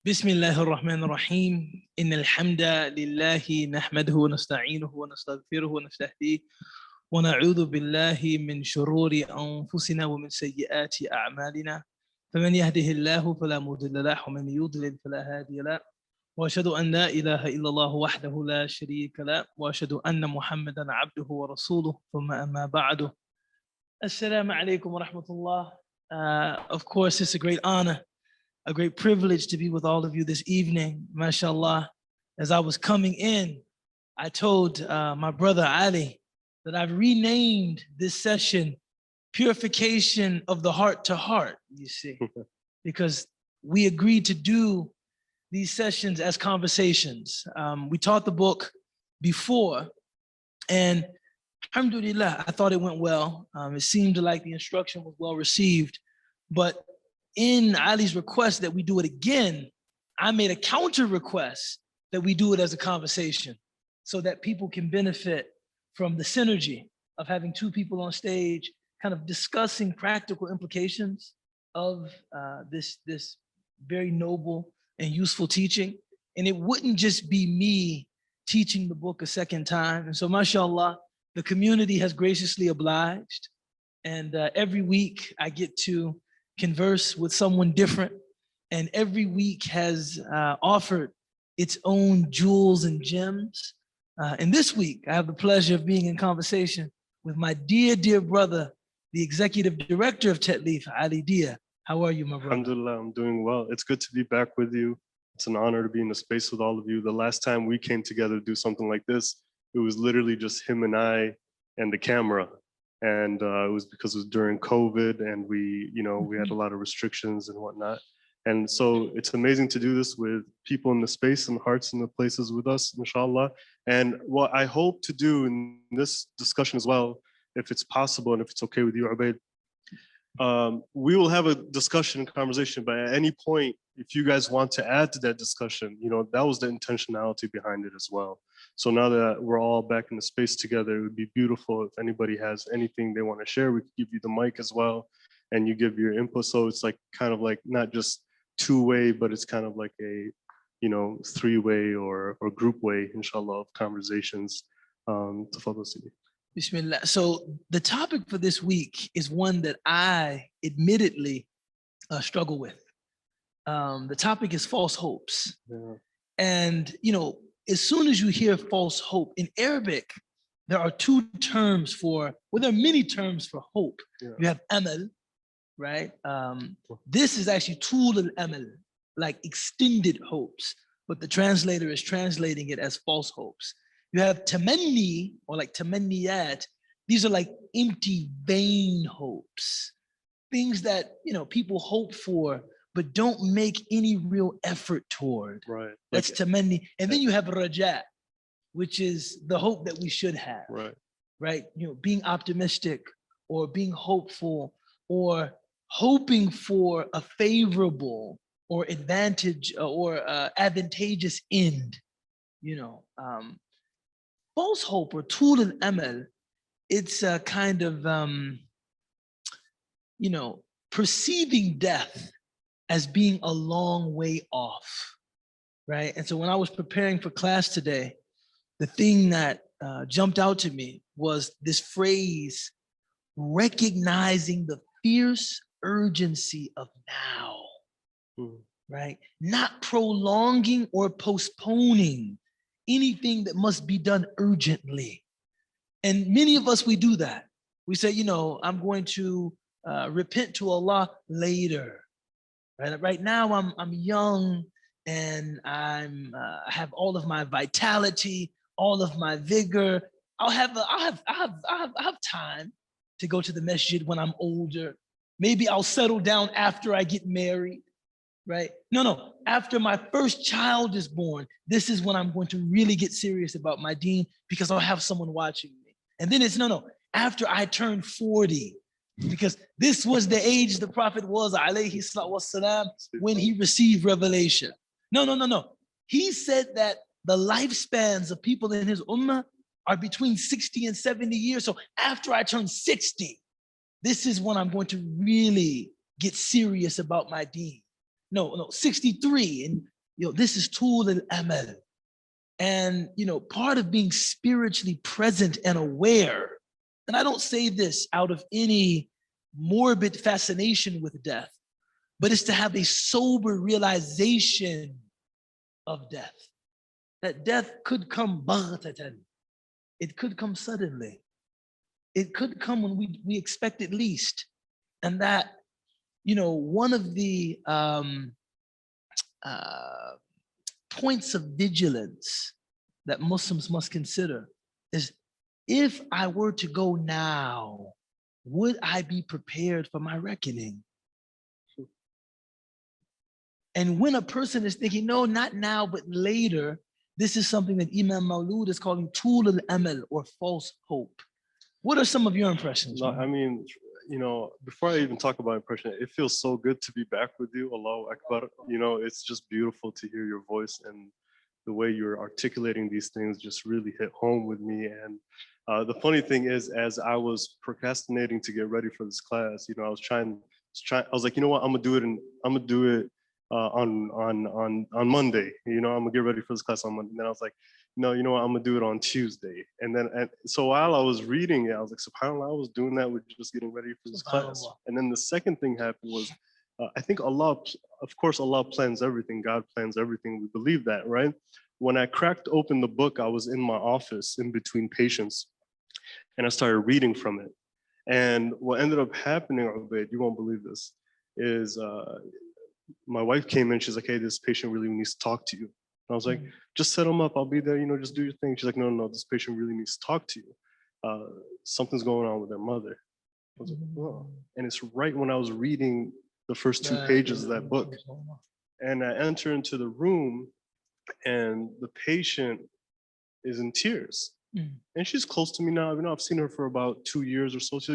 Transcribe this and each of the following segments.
بسم الله الرحمن الرحيم إن الحمد لله نحمده ونستعينه ونستغفره ونستهديه ونعوذ بالله من شرور أنفسنا ومن سيئات أعمالنا فمن يهده الله فلا مضل له ومن يضلل فلا هادي له وأشهد أن لا إله إلا الله وحده لا شريك له وأشهد أن محمدا عبده ورسوله ثم أما بعد السلام عليكم ورحمة الله. Of course, it's a great honor, a great privilege to be with all of you this evening, mashallah. As I was coming in, I told my brother Ali that I've renamed this session Purification of the Heart to Heart, you see, because we agreed to do these sessions as conversations. We taught the book before, and alhamdulillah, I thought it went well. It seemed like the instruction was well received, but in Ali's request that we do it again, I made a counter request that we do it as a conversation so that people can benefit from the synergy of having two people on stage kind of discussing practical implications of this very noble and useful teaching. And it wouldn't just be me teaching the book a second time. And so mashallah, the community has graciously obliged. And every week I get to converse with someone different, and every week has offered its own jewels and gems. And this week, I have the pleasure of being in conversation with my dear brother, the executive director of Tetlif, Ali Dia. How are you, my brother? Alhamdulillah, I'm doing well. It's good to be back with you. It's an honor to be in the space with all of you. The last time we came together to do something like this, it was literally just him and I and the camera. And it was because it was during COVID, and we had a lot of restrictions and whatnot. And so it's amazing to do this with people in the space and hearts in the places with us, inshallah. And what I hope to do in this discussion as well, if it's possible and if it's okay with you, Ubayd, we will have a discussion and conversation, but at any point, if you guys want to add to that discussion, that was the intentionality behind it as well. So now that we're all back in the space together, it would be beautiful if anybody has anything they want to share. We could give you the mic as well, and you give your input. So it's like kind of like not just two-way, but it's kind of like a three-way or group way, inshallah, of conversations. Tafadhal Sidi. Bismillah. So the topic for this week is one that I admittedly struggle with. The topic is false hopes. Yeah. And, as soon as you hear false hope, in Arabic, there are two terms there are many terms for hope. Yeah. You have amal, right? This is actually tul al-amal, like extended hopes, but the translator is translating it as false hopes. You have tamanni, or like tamanniyat. These are like empty, vain hopes, things that people hope for, but don't make any real effort toward. Right. That's tamanni. And then you have raja, which is the hope that we should have. Right. Right. Being optimistic or being hopeful or hoping for a favorable or advantageous end. False hope or tul al-amal, it's a kind of perceiving death as being a long way off, right? And so when I was preparing for class today, the thing that jumped out to me was this phrase, recognizing the fierce urgency of now, right? Not prolonging or postponing anything that must be done urgently. And many of us, we do that. We say, I'm going to repent to Allah later. Right now, I'm young and I have all of my vitality, all of my vigor. I'll have time to go to the masjid when I'm older. Maybe I'll settle down after I get married, right? No. After my first child is born, this is when I'm going to really get serious about my deen, because I'll have someone watching me. And then it's after I turn 40. Because this was the age the Prophet was, alayhi salatu wassalam, when he received revelation. No. He said that the lifespans of people in his ummah are between 60 and 70 years. So after I turn 60, this is when I'm going to really get serious about my deen. no, 63. And, this is Tool al-Amal. And, part of being spiritually present and aware, and I don't say this out of any morbid fascination with death, but it's to have a sober realization of death. That death could come baghtatan. It could come suddenly. It could come when we expect it least. And that, one of the points of vigilance that Muslims must consider is, if I were to go now, would I be prepared for my reckoning? And when a person is thinking, no, not now, but later, this is something that Imam Maulud is calling Tool al-Amal, or false hope. What are some of your impressions? No, I mean, before I even talk about impression, it feels so good to be back with you. Allahu Akbar. It's just beautiful to hear your voice, and the way you're articulating these things just really hit home with me. And the funny thing is, as I was procrastinating to get ready for this class, I was like, you know what, I'm gonna do it on Monday. I'm gonna get ready for this class on Monday. And then I was like, no, you know what, I'm gonna do it on Tuesday. And so while I was reading it, I was like, SubhanAllah, I was doing that with just getting ready for this class. And then the second thing happened was, I think Allah, of course, Allah plans everything. God plans everything. We believe that, right? When I cracked open the book, I was in my office in between patients, and I started reading from it. And what ended up happening, Ubayd, you won't believe this, is my wife came in. She's like, hey, this patient really needs to talk to you. And I was like, just set him up. I'll be there. Just do your thing. She's like, no, this patient really needs to talk to you. Something's going on with their mother. I was like, oh. And it's right when I was reading the first 2 pages of that book. And I enter into the room, and the patient is in tears. And she's close to me now. I've seen her for about 2 years or so. So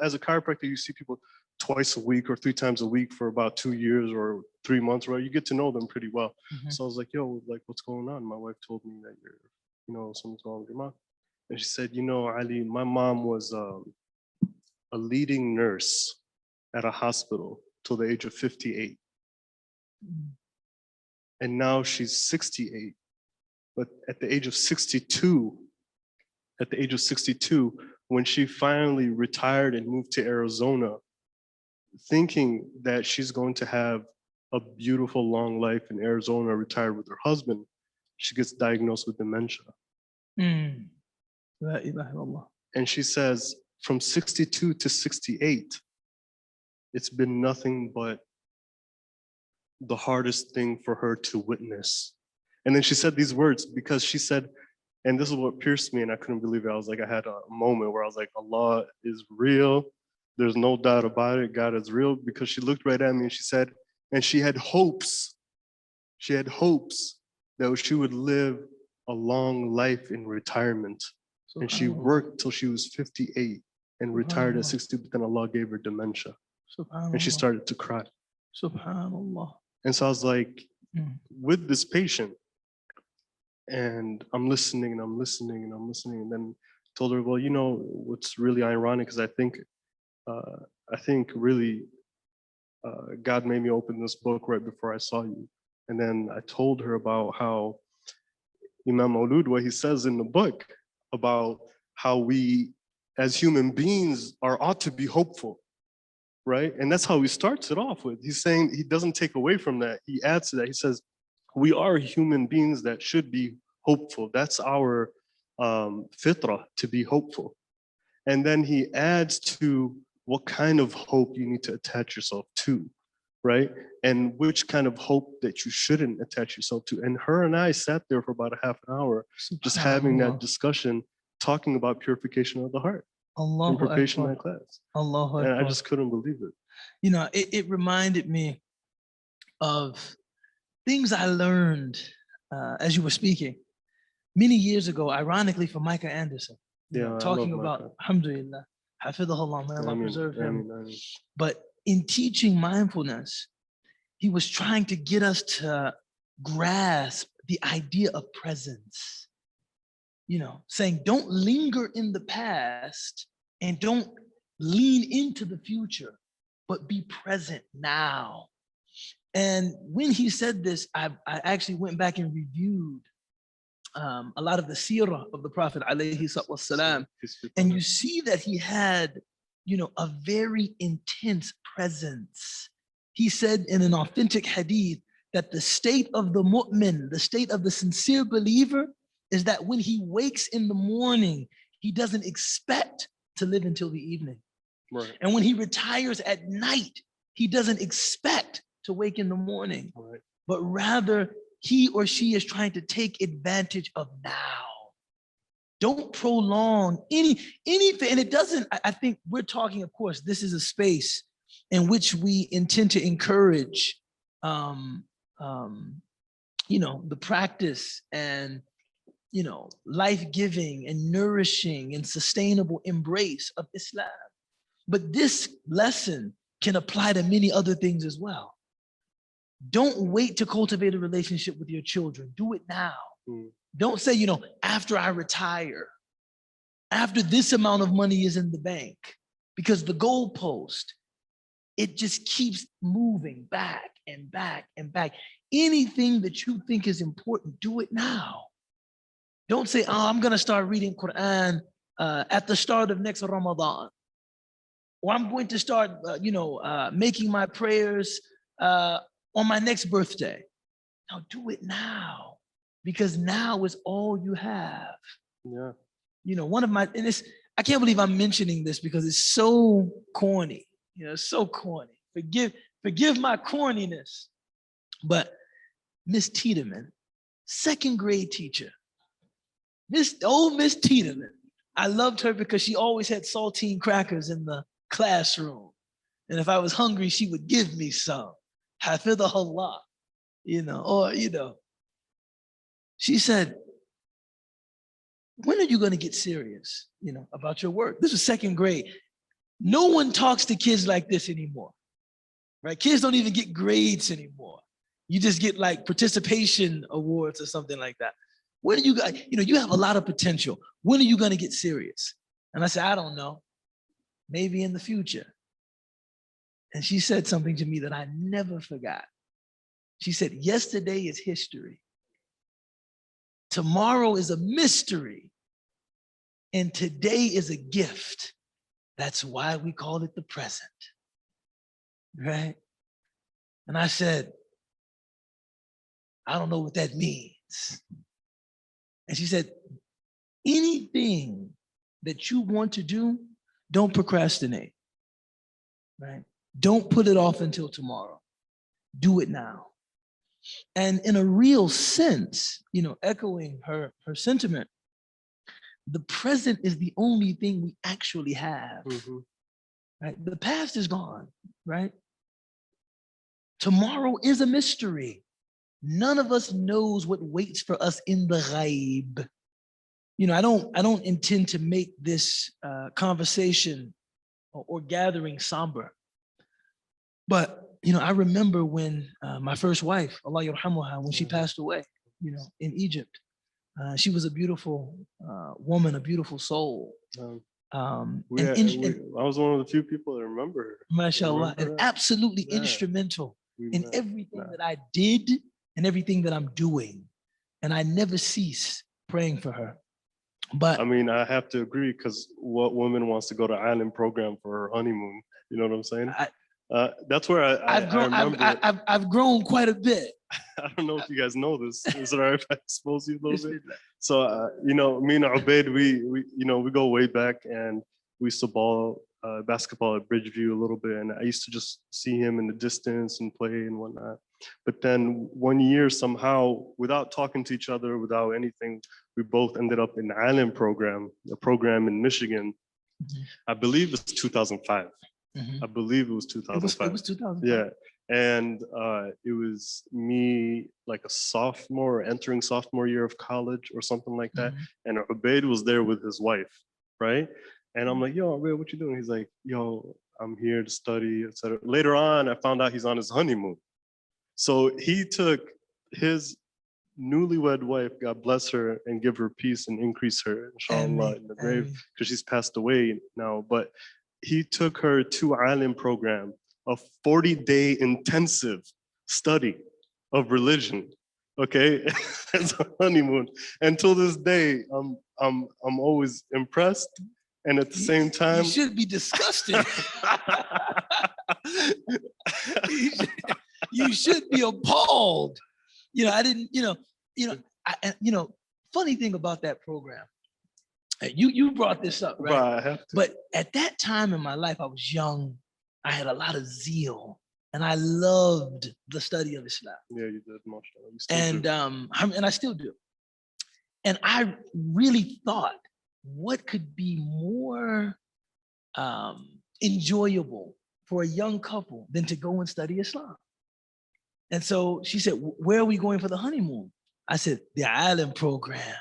as a chiropractor, you see people twice a week or 3 times a week for about 2 years or 3 months, right? You get to know them pretty well. So I was like, yo, what's going on? My wife told me that something's wrong with your mom. And she said, Ali, my mom was a leading nurse at a hospital till the age of 58. And now she's 68. But at the age of 62, when she finally retired and moved to Arizona, thinking that she's going to have a beautiful long life in Arizona, retired with her husband, she gets diagnosed with dementia. La ilaha illallah. And she says, from 62 to 68, it's been nothing but the hardest thing for her to witness. And then she said these words, because she said, and this is what pierced me, and I couldn't believe it. I was like, I had a moment where I was like, Allah is real. There's no doubt about it. God is real. Because she looked right at me and she said, and she had hopes. She had hopes that she would live a long life in retirement. And she worked till she was 58 and retired at 60, but then Allah gave her dementia. And she started to cry. Subhanallah. And so I was like, with this patient, and I'm listening and I'm listening and I'm listening, and then told her, well, what's really ironic is I think really God made me open this book right before I saw you. And then I told her about how Imam Maulud, what he says in the book about how we as human beings ought to be hopeful, right? And that's how he starts it off with. He's saying, he doesn't take away from that. He adds to that. He says, we are human beings that should be hopeful. That's our fitrah, to be hopeful. And then he adds to what kind of hope you need to attach yourself to, right? And which kind of hope that you shouldn't attach yourself to. And her and I sat there for about a half an hour, just having that discussion, talking about purification of the heart. Allahu Akbar. Purification in that class. Allahu And Akbar. I just couldn't believe it. It reminded me of things I learned as you were speaking many years ago, ironically, from Micah Anderson. Talking about, alhamdulillah, hafidhahullah, may Allah preserve him. But in teaching mindfulness, he was trying to get us to grasp the idea of presence. Saying don't linger in the past and don't lean into the future, but be present now. And when he said this, I actually went back and reviewed a lot of the seerah of the Prophet alayhi salam, and you see that he had, a very intense presence. He said in an authentic hadith that the state of the mu'min, the state of the sincere believer, is that when he wakes in the morning, he doesn't expect to live until the evening. Right. And when he retires at night, he doesn't expect to wake in the morning, Right. but rather he or she is trying to take advantage of now. Don't prolong anything. And it doesn't, I think we're talking, of course, this is a space in which we intend to encourage, the practice and, life-giving and nourishing and sustainable embrace of Islam. But this lesson can apply to many other things as well. Don't wait to cultivate a relationship with your children. Do it now. Don't say, after I retire, after this amount of money is in the bank, because the goalpost, it just keeps moving back and back and back. Anything that you think is important, do it now. Don't say, I'm going to start reading Quran at the start of next Ramadan. Or I'm going to start, making my prayers on my next birthday. Now do it now, because now is all you have. Yeah. One of my, I can't believe I'm mentioning this because it's so corny. So corny. Forgive my corniness. But Miss Tiedemann, second grade teacher, Miss Tiedemann, I loved her because she always had saltine crackers in the classroom. And if I was hungry, she would give me some. Hafidhahullah, she said, when are you going to get serious, about your work? This is second grade. No one talks to kids like this anymore, right? Kids don't even get grades anymore. You just get like participation awards or something like that. When are you guys, you have a lot of potential. When are you going to get serious? And I said, I don't know. Maybe in the future. And she said something to me that I never forgot. She said, yesterday is history. Tomorrow is a mystery. And today is a gift. That's why we call it the present. Right? And I said, I don't know what that means. And she said, anything that you want to do, don't procrastinate. Right? Don't put it off until tomorrow. Do it now. And in a real sense, echoing her sentiment, the present is the only thing we actually have. Mm-hmm. Right? The past is gone, right? Tomorrow is a mystery. None of us knows what waits for us in the ghaib. I don't intend to make this conversation or gathering somber. But, I remember when my first wife, Allah yarhamuha, when she passed away, in Egypt. She was a beautiful woman, a beautiful soul. I was one of the few people that remember her. MashaAllah, and absolutely instrumental in everything that I did and everything that I'm doing. And I never cease praying for her. But I mean, I have to agree, because what woman wants to go to island program for her honeymoon? You know what I'm saying? That's where I remember. I've grown quite a bit. I don't know if you guys know this. Is it all right if I expose you a little bit? So, me and Ubayd, we go way back, and we used to ball basketball at Bridgeview a little bit, and I used to just see him in the distance and play and whatnot. But then one year, somehow, without talking to each other, without anything, we both ended up in the island program, a program in Michigan. Mm-hmm. I believe it's 2005. Mm-hmm. I believe it was 2005. It was 2005. Yeah. And it was me, like a sophomore, entering sophomore year of college or something like that. Mm-hmm. And Ubayd was there with his wife, right? And I'm like, yo, Ubayd, what you doing? He's like, yo, I'm here to study, etc. Later on, I found out he's on his honeymoon. So he took his newlywed wife, God bless her, and give her peace and increase her, inshallah, in the grave, because she's passed away now. But he took her to island program, a 40-day intensive study of religion. Okay, as a honeymoon. And till this day, I'm always impressed, and at the same time, you should be disgusted. You should be appalled. You know, I didn't. Funny thing about that program. You brought this up, right? I have to. But at that time in my life, I was young. I had a lot of zeal, and I loved the study of Islam. Yeah, you did, mashallah. And I still do. And I really thought, what could be more enjoyable for a young couple than to go and study Islam? And so she said, where are we going for the honeymoon? I said, the island program.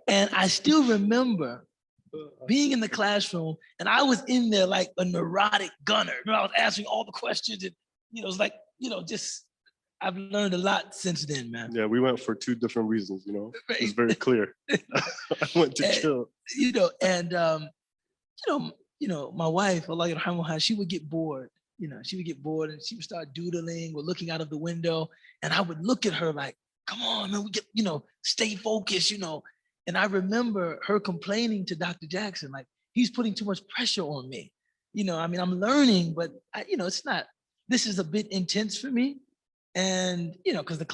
And I still remember being in the classroom, and I was in there like a neurotic gunner. I was answering all the questions, and it was like, just I've learned a lot since then, man. Yeah, we went for 2 different reasons. Right. It's very clear. I went to chill. My wife, Allah yarhamuha, she would get bored. She would get bored, and she would start doodling or looking out of the window, and I would look at her like, "Come on, man, we get, stay focused, And I remember her complaining to Dr. Jackson, like, he's putting too much pressure on me. I'm learning, but it's not, this is a bit intense for me. And, because the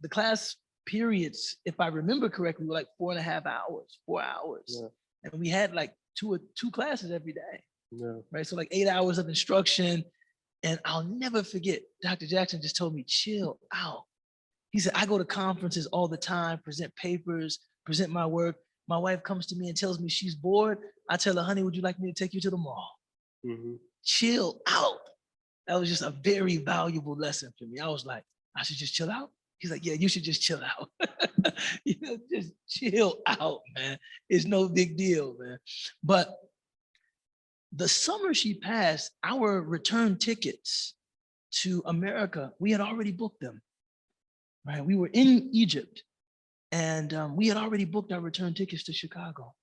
class periods, if I remember correctly, were like 4.5 hours, 4 hours. Yeah. And we had like two classes every day. Yeah. Right. So like 8 hours of instruction. And I'll never forget, Dr. Jackson just told me, chill out. He said, I go to conferences all the time, present papers, present my work. My wife comes to me and tells me she's bored. I tell her, honey, would you like me to take you to the mall? Mm-hmm. Chill out. That was just a very valuable lesson for me. I was like, I should just chill out? He's like, yeah, you should just chill out. Just chill out, man. It's no big deal, man. But the summer she passed, our return tickets to America, we had already booked them, right? We were in Egypt, and we had already booked our return tickets to Chicago.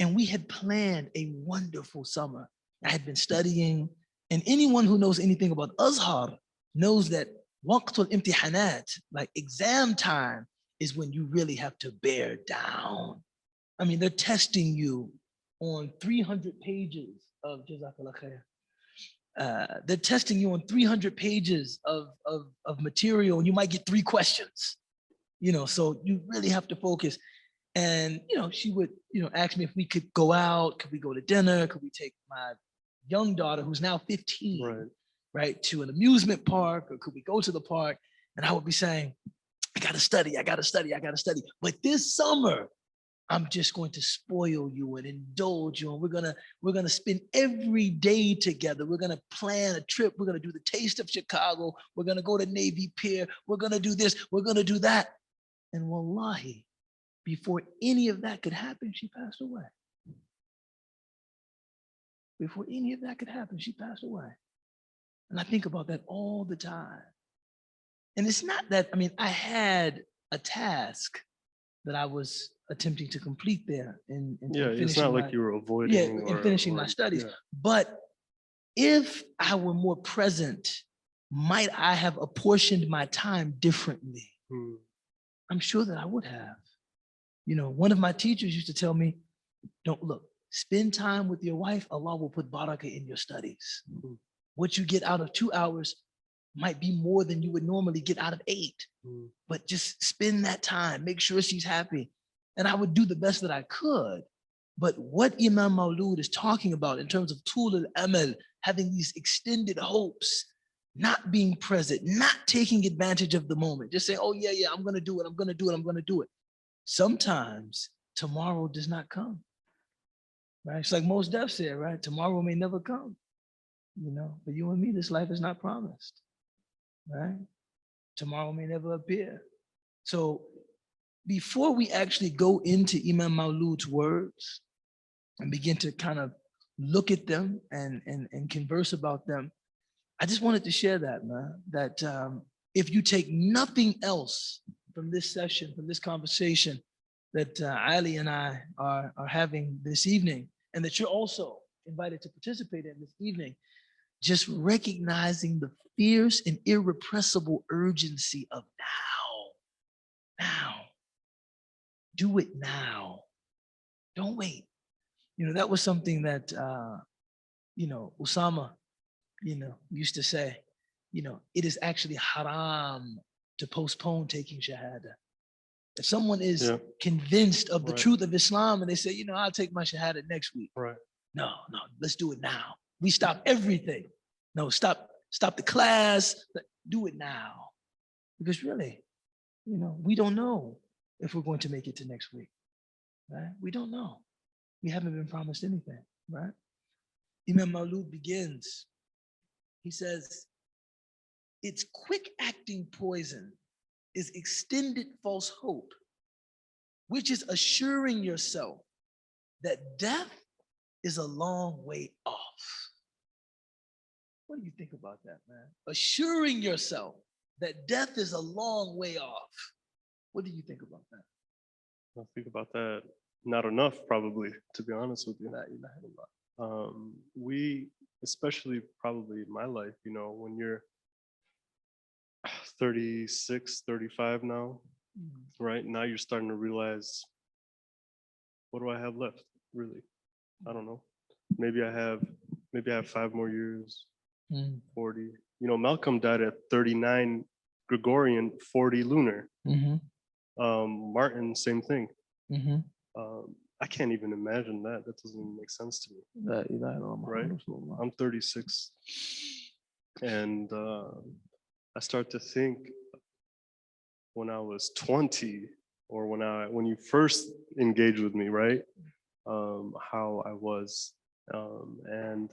And we had planned a wonderful summer. I had been studying, and anyone who knows anything about Azhar knows that waqtul imtihanat, like exam time, is when you really have to bear down. I mean, they're testing you on 300 pages of Jazakallah khair. They're testing you on 300 pages of material, and you might get 3 questions. So you really have to focus. And, she would, ask me if we could go out, could we go to dinner? Could we take my young daughter, who's now 15, right, to an amusement park, or could we go to the park? And I would be saying, I gotta study. But this summer, I'm just going to spoil you and indulge you. And we're gonna spend every day together. We're gonna plan a trip. We're gonna do the Taste of Chicago. We're gonna go to Navy Pier. We're gonna do this. We're gonna do that. And wallahi, before any of that could happen, she passed away. Before any of that could happen, she passed away. And I think about that all the time. And it's not that, I had a task that I was attempting to complete there. It's not like you were avoiding. In finishing my studies. Yeah. But if I were more present, might I have apportioned my time differently? I'm sure that I would have. One of my teachers used to tell me, spend time with your wife, Allah will put barakah in your studies. What you get out of 2 hours might be more than you would normally get out of 8. But just spend that time, make sure she's happy. And I would do the best that I could. But what Imam Maulud is talking about in terms of tul al-amal, having these extended hopes, not being present, not taking advantage of the moment, just saying, oh yeah, I'm gonna do it. Sometimes tomorrow does not come, right? It's like Mos Def said, right? Tomorrow may never come, but you and me, this life is not promised, right? Tomorrow may never appear. So before we actually go into Imam Maulud's words and begin to kind of look at them and converse about them, I just wanted to share that, man, that if you take nothing else from this session, from this conversation that Ali and I are having this evening, and that you're also invited to participate in this evening, just recognizing the fierce and irrepressible urgency of now. Now. Do it now. Don't wait. That was something that, Usama, used to say, it is actually haram to postpone taking shahada. If someone is convinced of the truth of Islam and they say, I'll take my shahada next week. Right. No, let's do it now. We stop everything. No, stop the class. Do it now. Because really, we don't know if we're going to make it to next week. Right? We don't know. We haven't been promised anything, right? Imam Maulud begins. He says, its quick acting poison is extended false hope, which is assuring yourself that death is a long way off. What do you think about that, man? Assuring yourself that death is a long way off. What do you think about that? I think about that not enough, probably, to be honest with you. We, especially probably in my life, when you're 36, 35 now, right? Now you're starting to realize, what do I have left, really? I don't know. Maybe I have 5 more years, 40. Malcolm died at 39 Gregorian, 40 lunar. Martin, same thing. I can't even imagine that. That doesn't even make sense to me. Right? I'm 36, and I start to think when I was 20, or when you first engaged with me, right? How I was, and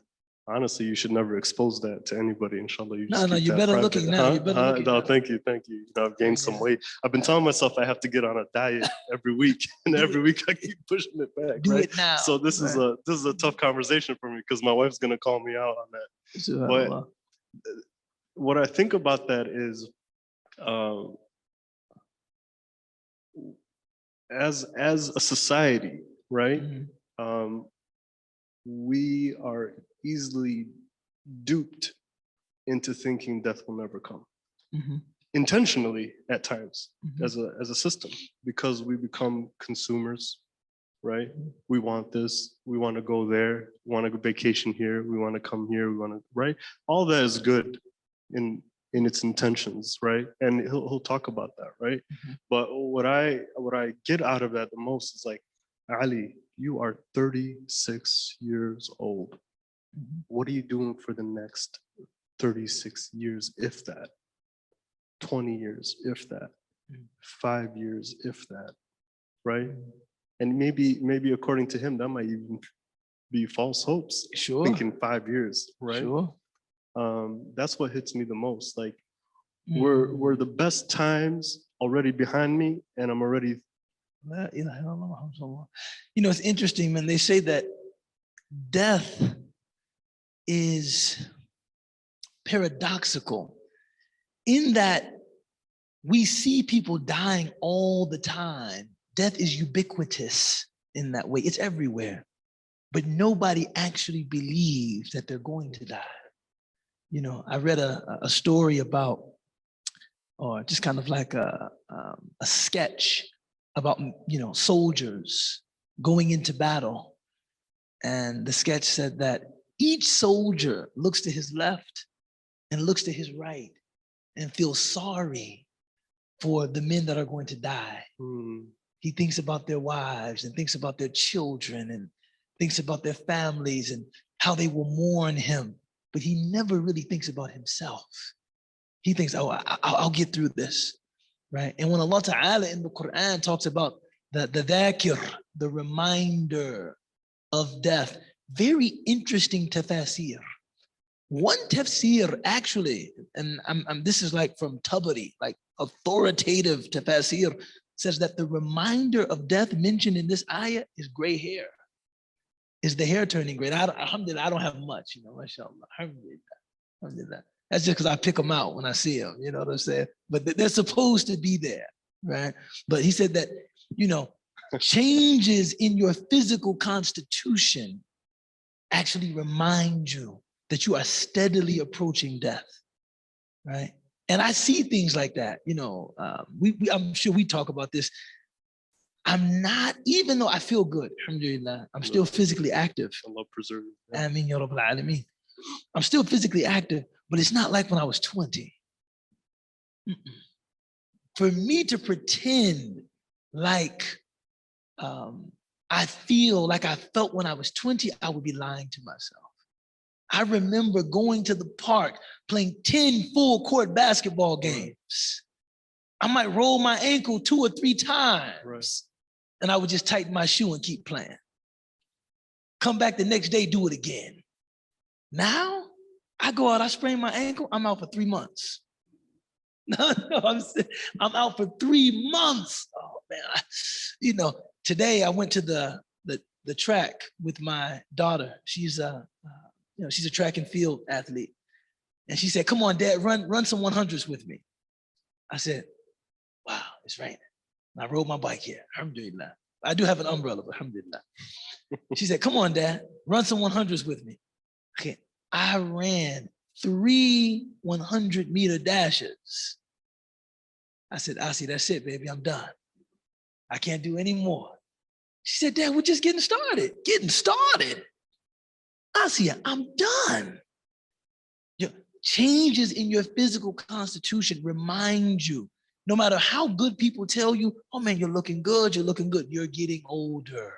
honestly, you should never expose that to anybody. Inshallah, you just keep you're that better private. looking now. You're better looking now. Thank you. I've gained some weight. I've been telling myself I have to get on a diet every week, and every week I keep pushing it back. Do right? it now. So this is a tough conversation for me, because my wife's gonna call me out on that. But what I think about that is, as a society, right? We are easily duped into thinking death will never come, intentionally at times, as a system, because we become consumers, right? We want this, we want to go there, we want to go vacation here, we want to come here, we want to, right? All that is good in its intentions, right? And he'll talk about that, right? But what I get out of that the most is like, Ali, you are 36 years old. What are you doing for the next 36 years, if that? 20 years, if that? 5 years, if that? Right? And maybe according to him, that might even be false hopes. Sure. Thinking 5 years, right? Sure. That's what hits me the most. Like, were the best times already behind me, and I'm already. It's interesting, man. They say that death is paradoxical in that we see people dying all the time. Death is ubiquitous in that way. It's everywhere. But nobody actually believes that they're going to die. I read a story about, or just kind of like a sketch about, soldiers going into battle. And the sketch said that each soldier looks to his left and looks to his right and feels sorry for the men that are going to die. He thinks about their wives and thinks about their children and thinks about their families and how they will mourn him. But he never really thinks about himself. He thinks, I'll get through this, right? And when Allah Ta'ala in the Quran talks about the dhakir, the reminder of death, very interesting tafsir. One tafsir actually, and this is like from Tabari, like authoritative tafsir, says that the reminder of death mentioned in this ayah is gray hair. Is the hair turning gray? Alhamdulillah, I don't have much, mashallah. Alhamdulillah. That's just because I pick them out when I see them, you know what I'm saying? But they're supposed to be there, right? But he said that, changes in your physical constitution actually remind you that you are steadily approaching death, right? And I see things like that. I'm sure we talk about this. I'm not, even though I feel good, alhamdulillah, I'm still physically active. Allah preserve you. Ameen ya Rabbal Alameen. I'm still physically active, but it's not like when I was 20. For me to pretend like I feel like I felt when I was 20, I would be lying to myself. I remember going to the park, playing 10 full court basketball games. I might roll my ankle 2 or 3 times, and I would just tighten my shoe and keep playing. Come back the next day, do it again. Now, I go out, I sprain my ankle, I'm out for 3 months. No, I'm out for 3 months. Oh man, today I went to the track with my daughter. She's she's a track and field athlete, and she said, "Come on, Dad, run some 100s with me." I said, "Wow, it's raining." And I rode my bike here. Alhamdulillah. I do have an umbrella, but alhamdulillah. She said, "Come on, Dad, run some 100s with me." Okay, I ran 3 100-meter dashes. I said, "Asi, that's it, baby. I'm done. I can't do any more." She said, "Dad, we're just getting started." Getting started? Asi, I'm done. Changes in your physical constitution remind you, no matter how good people tell you, "Oh man, you're looking good, you're getting older."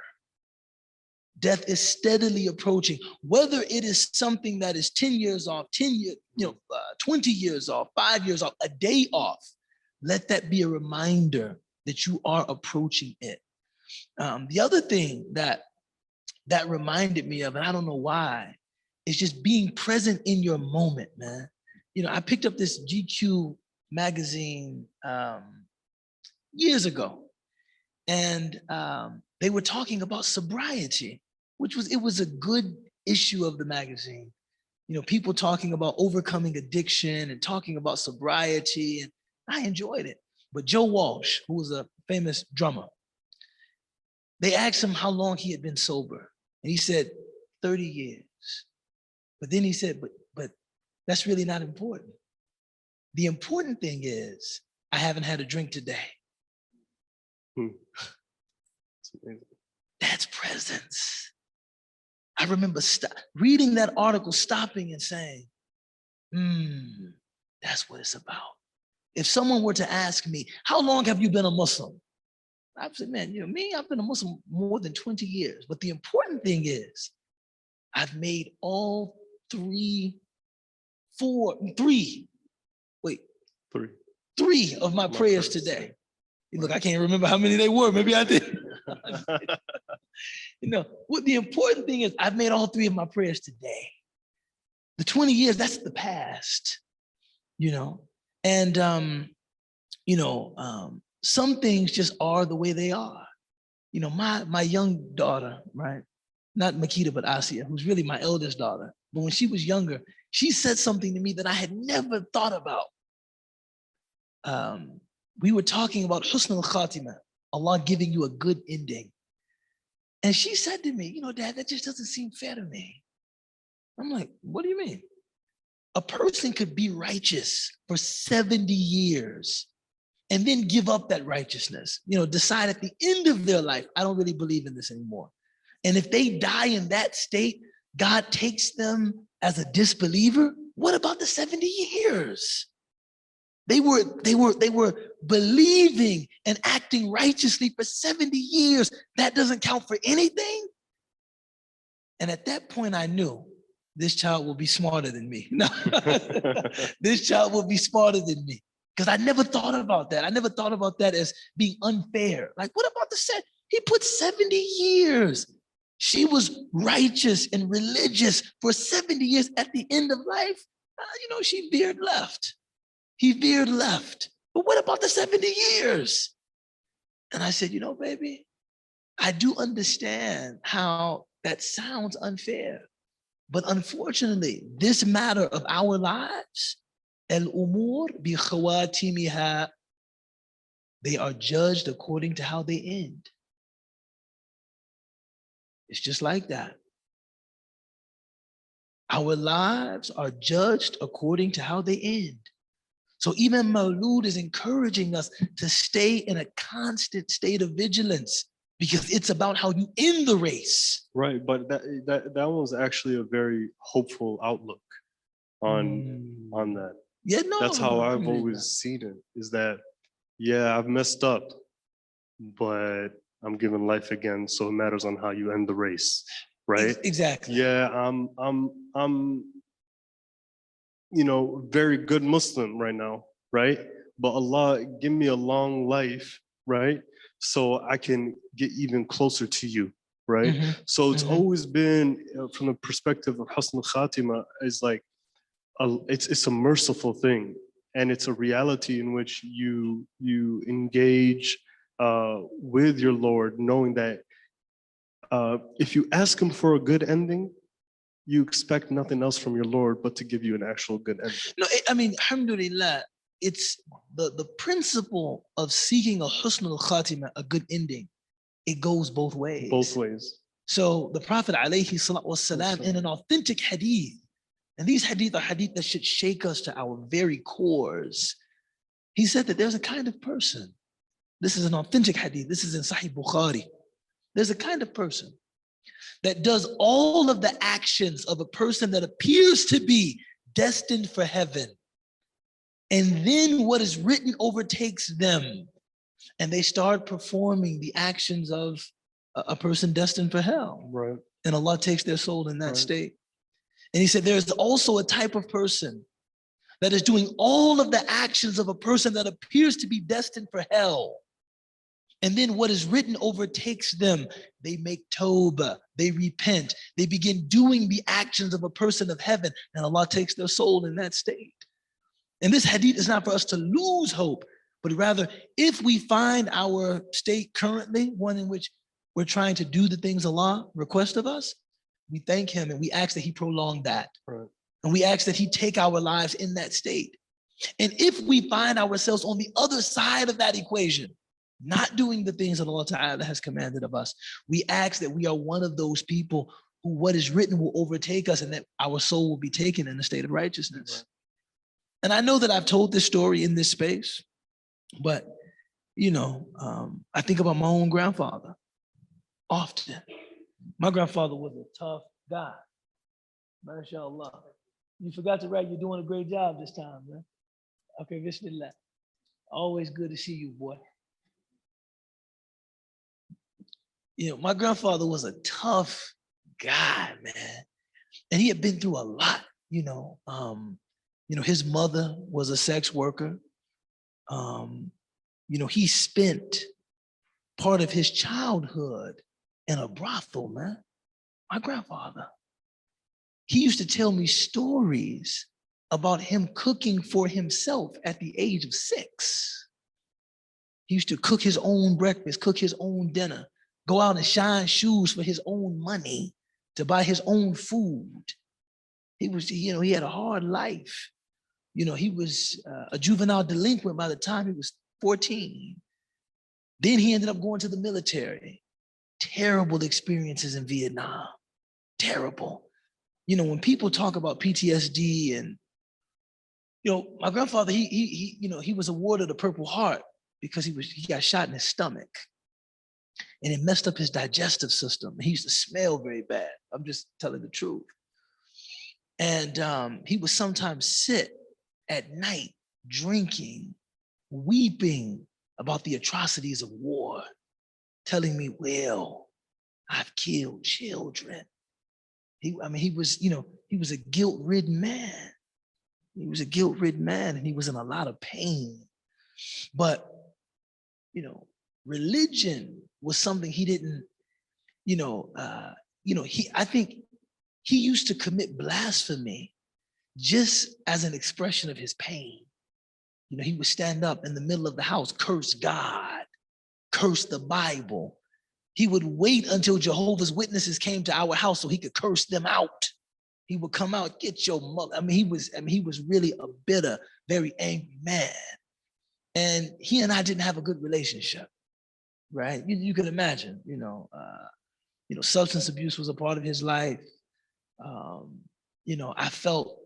Death is steadily approaching, whether it is something that is 10 years off, 20 years off, 5 years off, a day off. Let that be a reminder that you are approaching it. The other thing that reminded me of, and I don't know why, is just being present in your moment, man. I picked up this GQ magazine years ago, and they were talking about sobriety, it was a good issue of the magazine. People talking about overcoming addiction and talking about sobriety, and I enjoyed it. But Joe Walsh, who was a famous drummer, they asked him how long he had been sober, and he said 30 years. But then he said, but that's really not important. The important thing is, I haven't had a drink today. That's presence. I remember reading that article, stopping and saying, that's what it's about. If someone were to ask me, "How long have you been a Muslim?" I'd say, "Man, I've been a Muslim more than 20 years. But the important thing is, I've made all three of my prayers today." Look, I can't remember how many they were. Maybe I did. What the important thing is, I've made all 3 of my prayers today. The 20 years, that's the past, and some things just are the way they are. My young daughter, right? Not Makita, but Asia, who's really my eldest daughter. But when she was younger, she said something to me that I had never thought about. We were talking about Husn al-Khatimah, Allah giving you a good ending. And she said to me, "Dad, that just doesn't seem fair to me." I'm like, "What do you mean?" A person could be righteous for 70 years and then give up that righteousness, decide at the end of their life, "I don't really believe in this anymore." And if they die in that state, God takes them as a disbeliever. What about the 70 years? They were believing and acting righteously for 70 years. That doesn't count for anything. And at that point, I knew this child will be smarter than me. No, this child will be smarter than me, because I never thought about that. I never thought about that as being unfair. Like, what about he put 70 years. She was righteous and religious for 70 years. At the end of life, she veered left. He veered left. But what about the 70 years? And I said, baby, I do understand how that sounds unfair. But unfortunately, this matter of our lives, al-umur bi khawatimiha, they are judged according to how they end. It's just like that. Our lives are judged according to how they end. So even Maulud is encouraging us to stay in a constant state of vigilance because it's about how you end the race. Right, but that was actually a very hopeful outlook on that. Yeah, no. That's how I've always seen it, is that, yeah, I've messed up, but I'm given life again, so it matters on how you end the race, right? Exactly. Yeah, I'm very good Muslim right now, right? But Allah, give me a long life, right? So I can get even closer to you, right? So it's always been, from the perspective of Husn al-Khatima, is like, it's a merciful thing, and it's a reality in which you engage with your Lord, knowing that if you ask him for a good ending, you expect nothing else from your Lord but to give you an actual good ending. No, I mean, alhamdulillah, it's the principle of seeking a husn al-khatima, a good ending. It goes both ways. Both ways. So the Prophet alayhi salatu wasalam, in an authentic hadith, and these hadith are hadith that should shake us to our very cores. He said that there's a kind of person, this is an authentic hadith, this is in Sahih Bukhari. There's a kind of person that does all of the actions of a person that appears to be destined for heaven. And then what is written overtakes them, and they start performing the actions of a person destined for hell. Right. And Allah takes their soul in that state. And he said, there's also a type of person that is doing all of the actions of a person that appears to be destined for hell. And then what is written overtakes them. They make tawbah, they repent, they begin doing the actions of a person of heaven, and Allah takes their soul in that state. And this hadith is not for us to lose hope, but rather, if we find our state currently, one in which we're trying to do the things Allah requests of us, we thank him and we ask that he prolong that. Right. And we ask that he take our lives in that state. And if we find ourselves on the other side of that equation, not doing the things that Allah Ta'ala has commanded of us, we ask that we are one of those people who what is written will overtake us and that our soul will be taken in a state of righteousness. Right. And I know that I've told this story in this space, but I think about my own grandfather often. My grandfather was a tough guy. MashaAllah. You forgot to write, you're doing a great job this time, man. Okay, bismillah. Always good to see you, boy. My grandfather was a tough guy, man. And he had been through a lot, his mother was a sex worker. He spent part of his childhood in a brothel, man. My grandfather. He used to tell me stories about him cooking for himself at the age of 6. He used to cook his own breakfast, cook his own dinner, go out and shine shoes for his own money to buy his own food. He was, he had a hard life. He was a juvenile delinquent by the time he was 14. Then he ended up going to the military. Terrible experiences in Vietnam. Terrible. When people talk about PTSD and, my grandfather, he was awarded a Purple Heart because he got shot in his stomach and it messed up his digestive system. He used to smell very bad. I'm just telling the truth. And he would sometimes sit at night drinking, weeping about the atrocities of war, telling me, well, I've killed children. He was a guilt-ridden man. He was a guilt-ridden man and he was in a lot of pain. But, religion was something he didn't, I think he used to commit blasphemy just as an expression of his pain. He would stand up in the middle of the house, curse God, curse the Bible. He would wait until Jehovah's Witnesses came to our house so he could curse them out. He would come out, get your mother. He was really a bitter, very angry man. And he and I didn't have a good relationship, right? You can imagine, substance abuse was a part of his life. I felt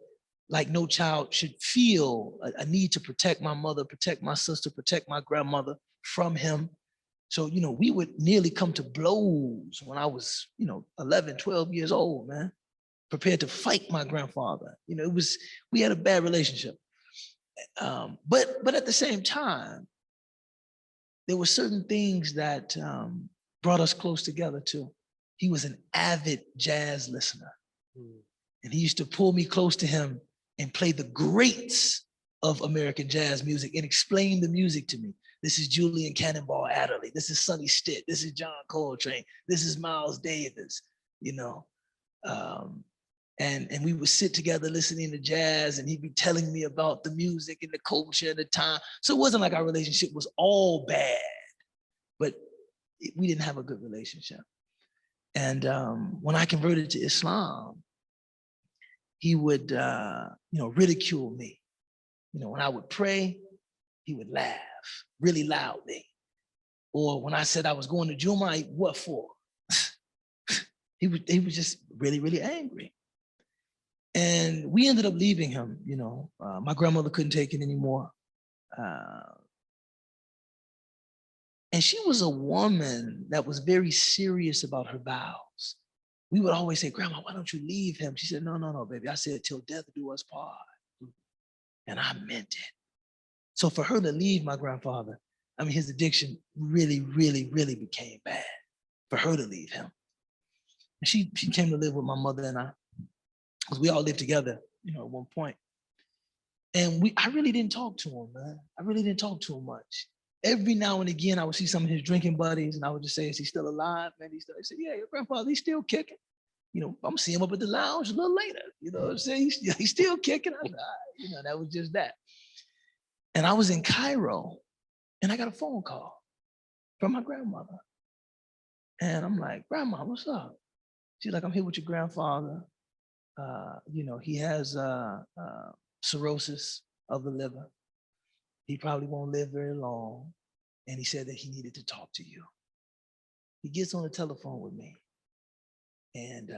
like no child should feel a need to protect my mother, protect my sister, protect my grandmother from him. So, we would nearly come to blows when I was, 11, 12 years old, man, prepared to fight my grandfather. We had a bad relationship. But at the same time, there were certain things that brought us close together too. He was an avid jazz listener. And he used to pull me close to him and play the greats of American jazz music and explain the music to me. This is Julian Cannonball Adderley. This is Sonny Stitt. This is John Coltrane. This is Miles Davis, and we would sit together listening to jazz, and he'd be telling me about the music and the culture and the time. So it wasn't like our relationship was all bad, but we didn't have a good relationship. And when I converted to Islam, he would, ridicule me. When I would pray, he would laugh really loudly. Or when I said I was going to Juma, what for? he was just really, really angry. And we ended up leaving him. My grandmother couldn't take it anymore. And she was a woman that was very serious about her vows. We would always say, Grandma, why don't you leave him? She said, no, baby. I said, till death do us part. And I meant it. So for her to leave my grandfather, his addiction really, really, really became bad. For her to leave him. And she came to live with my mother and I, because we all lived together, at one point. And I really didn't talk to him, man. I really didn't talk to him much. Every now and again, I would see some of his drinking buddies, and I would just say, is he still alive? Man, he said, yeah, your grandfather, he's still kicking. I'm gonna see him up at the lounge a little later. You know what I'm saying? He's still kicking. I said, that was just that. And I was in Cairo, and I got a phone call from my grandmother. And I'm like, Grandma, what's up? She's like, I'm here with your grandfather. He has cirrhosis of the liver. He probably won't live very long. And he said that he needed to talk to you. He gets on the telephone with me. And,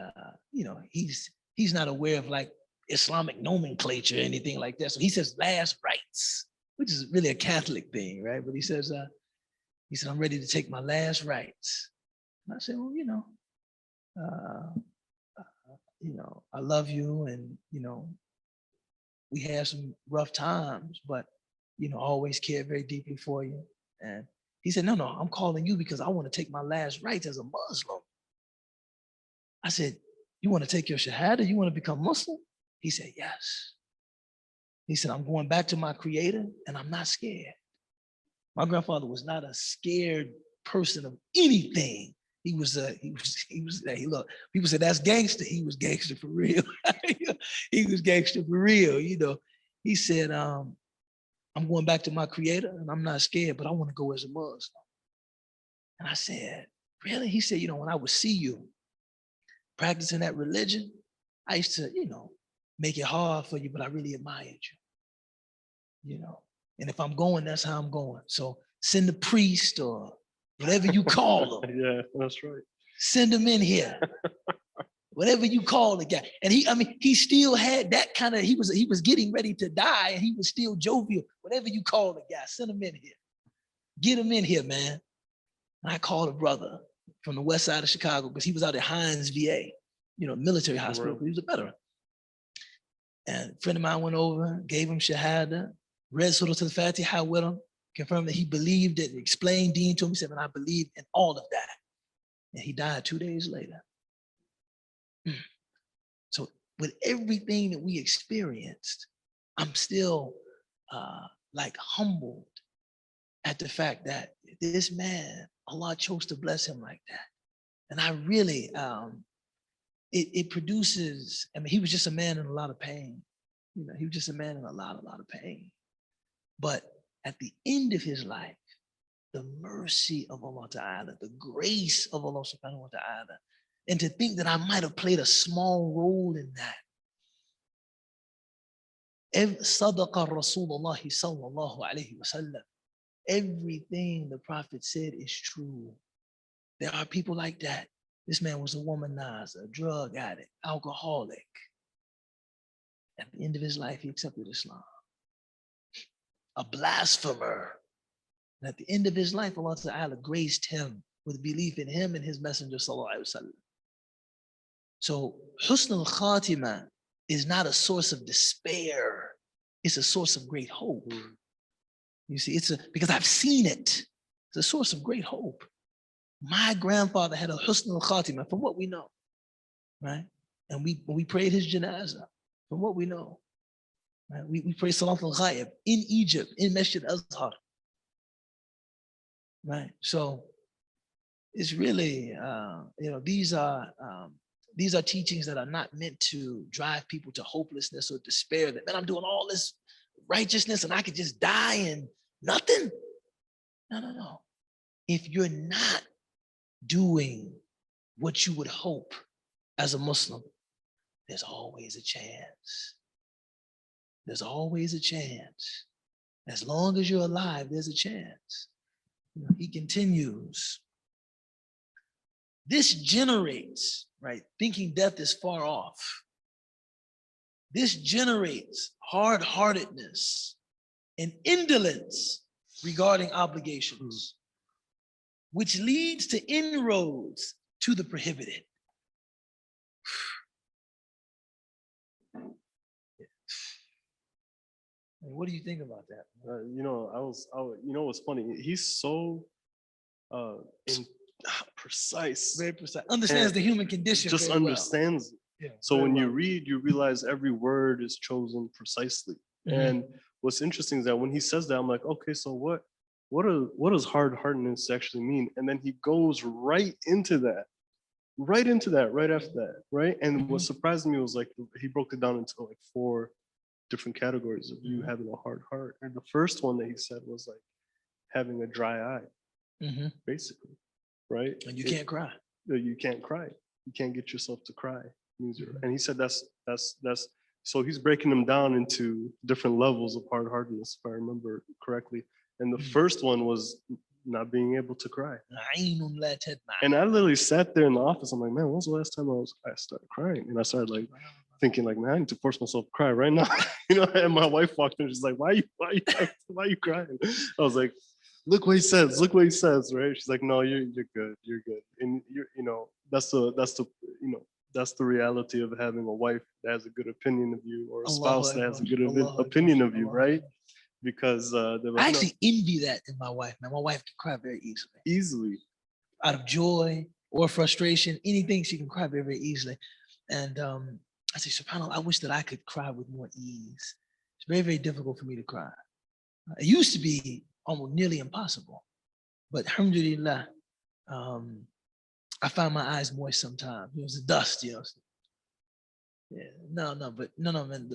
he's not aware of like Islamic nomenclature or anything like that. So he says last rites, which is really a Catholic thing, right? But he said, I'm ready to take my last rites. And I said, well, I love you, and, we had some rough times, but, I always cared very deeply for you. And he said, no, I'm calling you because I want to take my last rites as a Muslim. I said, you want to take your Shahada? You want to become Muslim? He said, yes. He said, I'm going back to my creator and I'm not scared. My grandfather was not a scared person of anything. He was, hey, look, people said that's gangster. He was gangster for real. He was gangster for real, He said, I'm going back to my creator and I'm not scared, but I want to go as a Muslim. And I said, really? He said, when I would see you practicing that religion, I used to, make it hard for you, but I really admired you, And if I'm going, that's how I'm going. So send the priest or whatever you call him. Yeah, that's right. Send him in here. Whatever you call the guy. And he still had that kind of, he was getting ready to die and he was still jovial. Whatever you call the guy, send him in here. Get him in here, man. And I called a brother from the west side of Chicago because he was out at Hines VA, military hospital. He was a veteran. And a friend of mine went over, gave him Shahada, read Surah Al-Fatiha with him, confirmed that he believed it, explained Deen to him. He said, man, I believe in all of that. And he died 2 days later. So with everything that we experienced, I'm still humbled at the fact that this man, Allah chose to bless him like that. And I really, it produces, he was just a man in a lot of pain. He was just a man in a lot of pain. But at the end of his life, the mercy of Allah Ta'ala, the grace of Allah Subhanahu wa Ta'ala, and to think that I might have played a small role in that. Sadaqa Rasulullah sallallahu alayhi wa sallam. Everything the Prophet said is true. There are people like that. This man was a womanizer, a drug addict, alcoholic. At the end of his life, he accepted Islam. A blasphemer. And at the end of his life, Allah Ta'ala graced him with belief in him and his messenger, sallallahu alaihi wasallam. So husn al-khatima is not a source of despair. It's a source of great hope. You see, because I've seen it. It's a source of great hope. My grandfather had a husn al-khatima, from what we know, right? And we prayed his janazah, from what we know. Right? We prayed Salat al-Ghaib in Egypt, in Masjid Azhar. Right? So it's really, these are teachings that are not meant to drive people to hopelessness or despair, that, man, I'm doing all this righteousness and I could just die and nothing. No. If you're not doing what you would hope as a Muslim, there's always a chance. There's always a chance. As long as you're alive, there's a chance. He continues. This generates, right, thinking death is far off. This generates hard-heartedness and indolence regarding obligations, which leads to inroads to the prohibited. What do you think about that? What's funny? He's so precise. Very precise. Understands the human condition. Just understands. Yeah, so when you read, you realize every word is chosen precisely. And what's interesting is that when he says that, I'm like, okay, so what does hard-heartedness actually mean? And then he goes right into that right after that, right? And what surprised me was like he broke it down into like 4 different categories of you having a hard heart. And the first one that he said was like having a dry eye, basically, right? And you can't cry. You can't cry. You can't get yourself to cry. And he said that's so he's breaking them down into different levels of hard-heartedness, if I remember correctly. And the first one was not being able to cry. And I literally sat there in the office. I'm like, man, when was the last time I started crying? And I started like thinking like, man, I need to force myself to cry right now. And my wife walked in, she's like, why are you crying? I was like, look what he says, right? She's like, no, you're good. And that's the reality of having a wife that has a good opinion of you, or a spouse that has a good opinion of you, right? Because I actually envy that in my wife, man. My wife can cry very easily. Out of joy or frustration, anything, she can cry very, very easily. And I say, subhanAllah, I wish that I could cry with more ease. It's very, very difficult for me to cry. It used to be almost nearly impossible. But alhamdulillah, I find my eyes moist sometimes. It was the dust, Yeah, no, man.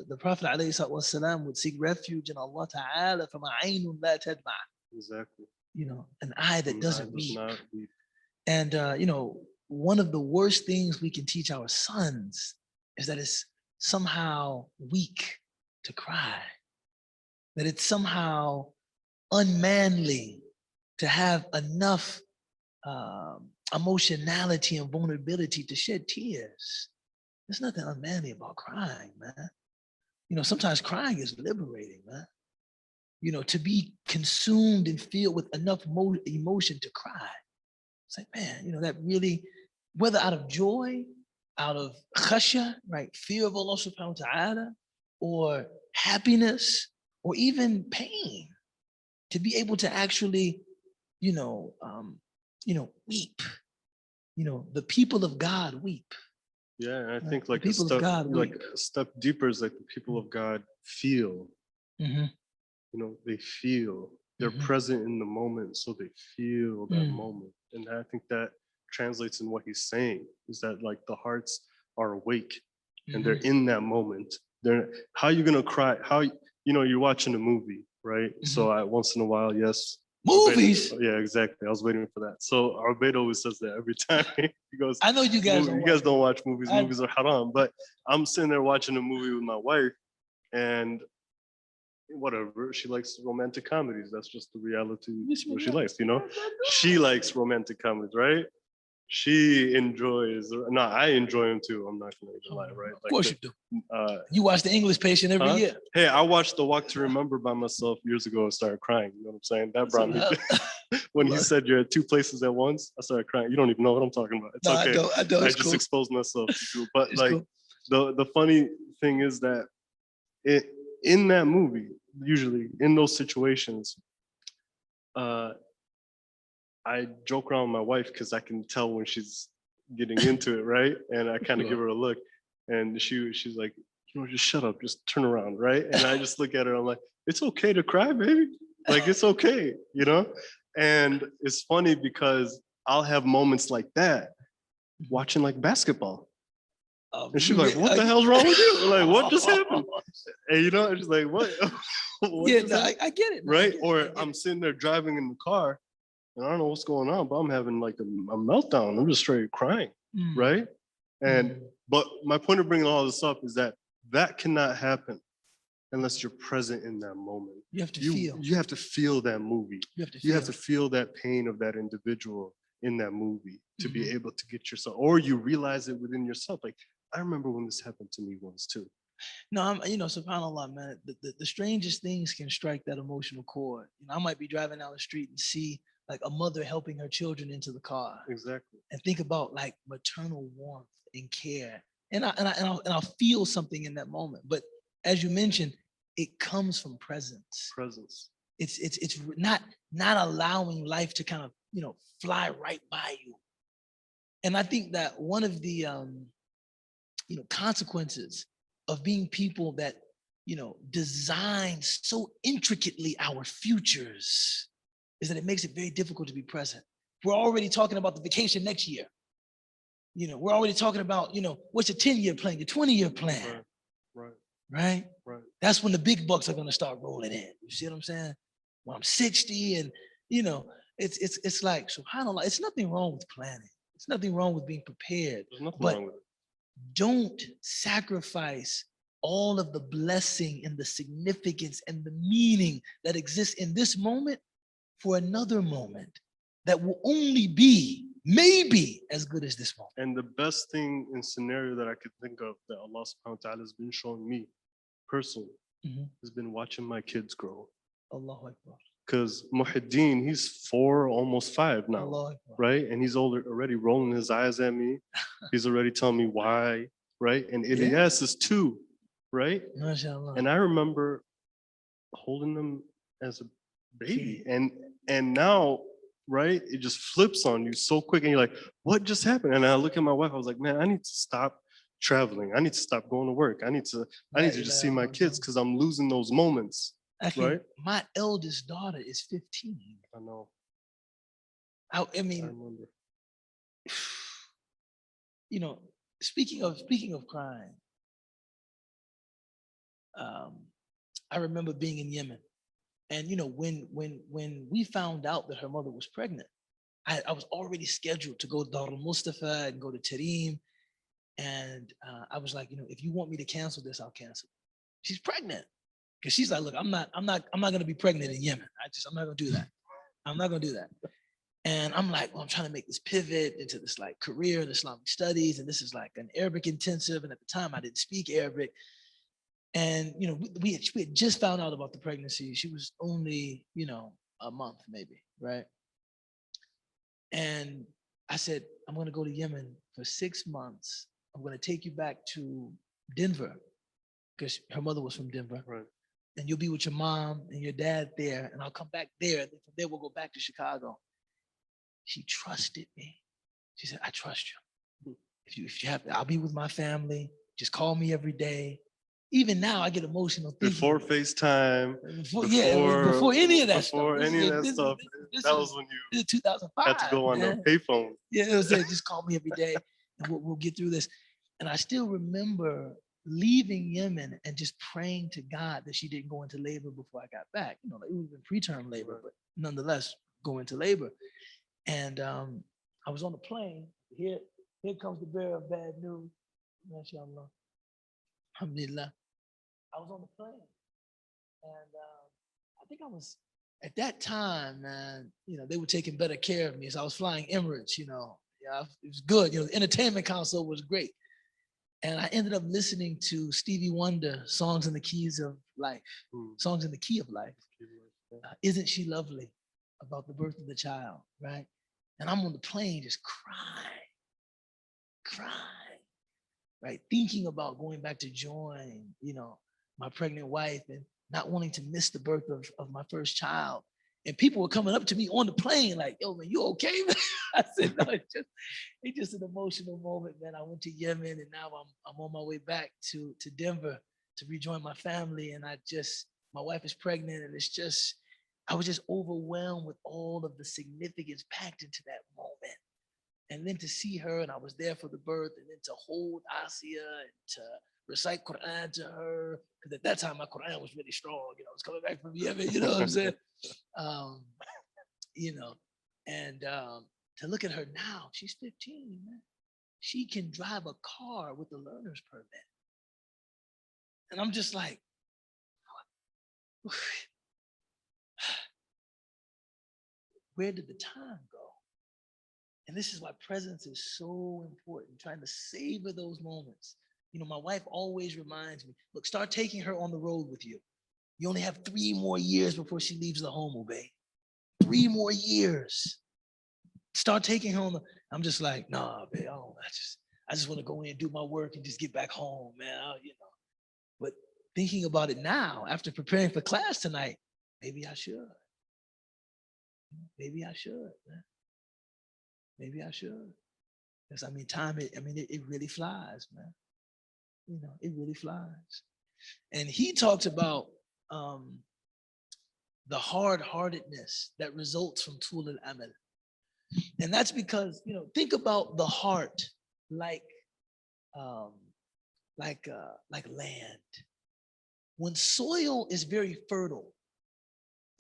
The Prophet ﷺ would seek refuge in Allah Ta'ala from a'aynun la tadma. Exactly. An eye that doesn't weep. And one of the worst things we can teach our sons is that it's somehow weak to cry. That it's somehow unmanly to have enough emotionality and vulnerability to shed tears. There's nothing unmanly about crying, man. Sometimes crying is liberating, man. To be consumed and filled with enough emotion to cry. It's like, man, that really, whether out of joy, out of khashya, right, fear of Allah subhanahu wa ta'ala, or happiness, or even pain, to be able to actually, weep. The people of God weep. Yeah, and I think like a step deeper is like the people of God feel. They feel. They're present in the moment, so they feel that moment. And I think that translates in what he's saying, is that like the hearts are awake and they're in that moment. How are you gonna cry? You're watching a movie, right? So once in a while, yes. Movies. Yeah, exactly. I was waiting for that. So Ubayd always says that every time. He goes, I know you guys don't watch movies. Movies are haram. But I'm sitting there watching a movie with my wife, and whatever, she likes romantic comedies. That's just the reality of what she likes, She likes romantic comedies, right? she enjoys. No, I enjoy them too. I'm not gonna even lie, right? Of course you do. Uh, You watch The English Patient every year. Hey, I watched The Walk to Remember by myself years ago and started crying. You know what I'm saying? That brought me. When he said you're at two places at once, I started crying. You don't even know what I'm talking about. It's okay. I don't. I just cool. exposed myself to it. But It's like the funny thing is that in that movie, usually in those situations, I joke around with my wife because I can tell when she's getting into it, right? And I kind of give her a look, and she's like, you know, just shut up, just turn around, right? And I just look at her, I'm like, it's okay to cry, baby. Like it's okay, you know? And it's funny because I'll have moments like that watching like basketball. And she's like, what the hell's wrong with you? Like, what just happened? And you know, it's like, what? I get it. Right? Or I'm sitting there driving in the car and I don't know what's going on, but I'm having like a meltdown. I'm just straight crying, right? And but my point of bringing all this up is that cannot happen unless you're present in that moment. You have to feel. You have to feel that movie. You have to feel that pain of that individual in that movie to be able to get yourself, or you realize it within yourself. Like, I remember when this happened to me once too. No, subhanAllah, man, the strangest things can strike that emotional chord. You know, I might be driving down the street and see like a mother helping her children into the car. Exactly. And think about like maternal warmth and care. And I'll feel something in that moment. But as you mentioned, it comes from presence. Presence. It's not allowing life to kind of, fly right by you. And I think that one of the consequences of being people that, design so intricately our futures is that it makes it very difficult to be present. We're already talking about the vacation next year. We're already talking about, what's your 10-year plan, your 20-year plan. Right? That's when the big bucks are going to start rolling in. You see what I'm saying? When I'm 60 and, it's like, subhanAllah, it's nothing wrong with planning. It's nothing wrong with being prepared. There's nothing but wrong with it. Don't sacrifice all of the blessing and the significance and the meaning that exists in this moment for another moment that will only be maybe as good as this moment. And the best thing in scenario that I could think of that Allah subhanahu wa ta'ala has been showing me personally has been watching my kids grow. Allahu Akbar. Because Muhyiddin, he's 4, almost 5 now, Allahu Akbar. Right? And he's already rolling his eyes at me. He's already telling me why, right? And Ilyas is 2, right? MashaAllah. And I remember holding them as a baby. And now, right, it just flips on you so quick and you're like, what just happened? And I look at my wife, I was like, man, I need to stop traveling. I need to stop going to work. I need to just see my kids because I'm losing those moments. Right? My eldest daughter is 15. I know. I mean, I remember. Speaking of crime, I remember being in Yemen, and when we found out that her mother was pregnant, I was already scheduled to go to Dar al-Mustafa and go to Tarim, and I was like, if you want me to cancel this, I'll cancel. She's pregnant. Because she's like, look, I'm not gonna be pregnant in Yemen. I'm not gonna do that. I'm not gonna do that. And I'm like, well, I'm trying to make this pivot into this like career in Islamic studies, and this is like an Arabic intensive. And at the time, I didn't speak Arabic. And we had just found out about the pregnancy. She was only a month maybe, right? And I said, I'm gonna go to Yemen for 6 months. I'm gonna take you back to Denver because her mother was from Denver. Right. And you'll be with your mom and your dad there, and I'll come back there. And from there, we'll go back to Chicago. She trusted me. She said, I trust you. If you have, I'll be with my family. Just call me every day. Even now, I get emotional thinking. Before FaceTime. Before any of that stuff. Before any of that stuff. That was when you 2005, had to go on the payphone. Yeah, it was like, just call me every day, and we'll get through this. And I still remember leaving Yemen and just praying to God that she didn't go into labor before I got back. It would have been preterm labor, but nonetheless, go into labor. And I was on the plane. Here comes the bearer of bad news. MashaAllah. Alhamdulillah. I was on the plane. And I think I was, at that time, man, they were taking better care of me. So I was flying Emirates, Yeah, it was good. You know, the entertainment console was great. And I ended up listening to Stevie Wonder, Songs in the Keys of Life, Songs in the Key of Life. Isn't She Lovely? About the birth of the child, right? And I'm on the plane just crying, right? Thinking about going back to join, you know, my pregnant wife and not wanting to miss the birth of my first child. And people were coming up to me on the plane like, yo, man, you okay, man? I said, no, it's just an emotional moment, man. I went to Yemen and now I'm on my way back to Denver to rejoin my family. And my wife is pregnant and I was just overwhelmed with all of the significance packed into that moment. And then to see her, and I was there for the birth, and then to hold Asia and to recite Quran to her, because at that time my Quran was really strong. You know, I was coming back from Yemen, you know what I'm saying? You know, and to look at her now, she's 15, man. She can drive a car with a learner's permit. And I'm just like, where did the time go? And this is why presence is so important, trying to savor those moments. You know, my wife always reminds me, look, start taking her on the road with you. You only have 3 more years before she leaves the home, Ubay. 3 more years. Start taking her on I'm just like, nah, babe, I just want to go in and do my work and just get back home, man. You know. But thinking about it now, after preparing for class tonight, maybe I should. Maybe I should, man. Maybe I should. Because I mean, it really flies, man. You know, it really flies. And he talks about the hard-heartedness that results from tul al-amal. And that's because, you know, think about the heart like land. When soil is very fertile,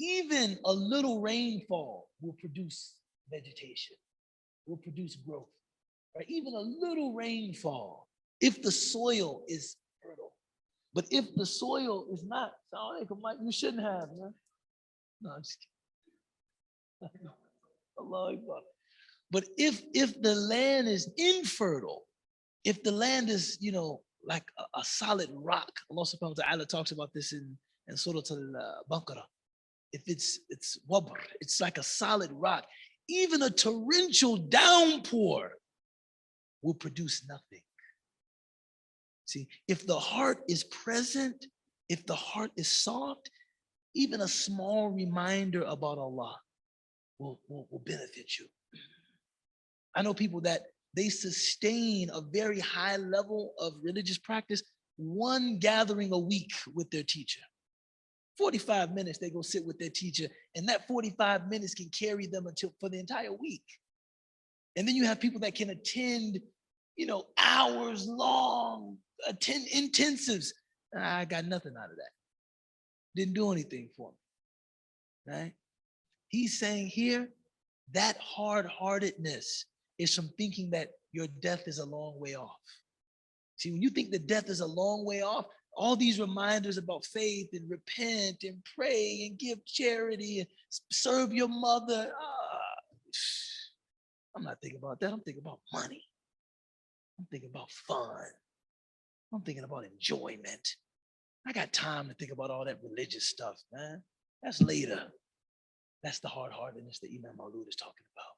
even a little rainfall will produce vegetation, will produce growth, right? Even a little rainfall, if the soil is fertile. But if the soil is not, you shouldn't have, man. No, I'm just kidding. Allah Akbar. But if the land is infertile, if the land is, you know, like a solid rock, Allah subhanahu wa ta'ala talks about this in Surah Al-Baqarah. If it's wabr, it's like a solid rock. Even a torrential downpour will produce nothing. See, if the heart is present, if the heart is soft, even a small reminder about Allah will benefit you. I know people that they sustain a very high level of religious practice, 1 gathering a week with their teacher. 45 minutes, they go sit with their teacher, and that 45 minutes can carry them for the entire week. And then you have people that can attend, you know, hours long, attend intensives. I got nothing out of that. Didn't do anything for me, right? He's saying here, that hard-heartedness is from thinking that your death is a long way off. See, when you think that death is a long way off, all these reminders about faith and repent and pray and give charity and serve your mother. I'm not thinking about that. I'm thinking about money. I'm thinking about fun. I'm thinking about enjoyment. I got time to think about all that religious stuff, man. That's later. That's the hard-heartedness that Imam Maulud is talking about.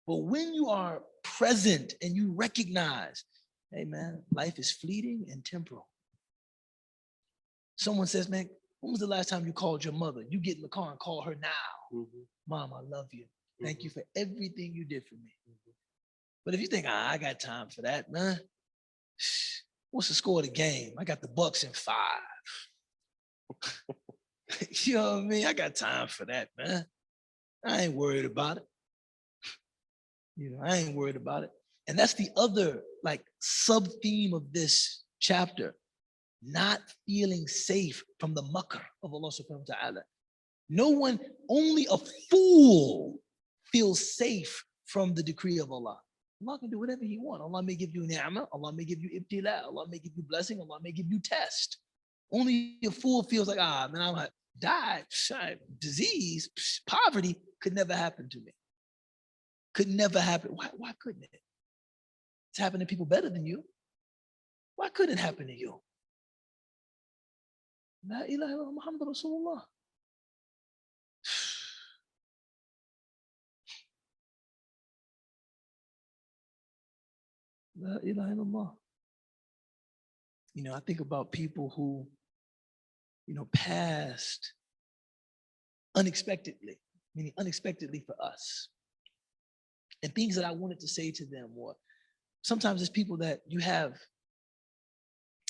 But when you are present and you recognize, hey man, life is fleeting and temporal. Someone says, man, when was the last time you called your mother? You get in the car and call her now. Mm-hmm. Mom, I love you. Thank you for everything you did for me. Mm-hmm. But if you think, I got time for that, man. What's the score of the game? I got the Bucks in 5. You know what I mean? I got time for that, man. I ain't worried about it. You know, I ain't worried about it. And that's the other like sub-theme of this chapter, not feeling safe from the makr of Allah subhanahu wa ta'ala. No one, only a fool feels safe from the decree of Allah. Allah can do whatever he wants. Allah may give you ni'mah, Allah may give you ibtila, Allah may give you blessing, Allah may give you test. Only a fool feels like, man, I'm gonna die, disease, poverty could never happen to me. Could never happen. Why couldn't it? It's happened to people better than you. Why couldn't it happen to you? La ilaha illallah Muhammad Rasulullah. La ilaha illallah. I think about people who, passed unexpectedly, meaning unexpectedly for us. And things that I wanted to say to them, or sometimes it's people that you have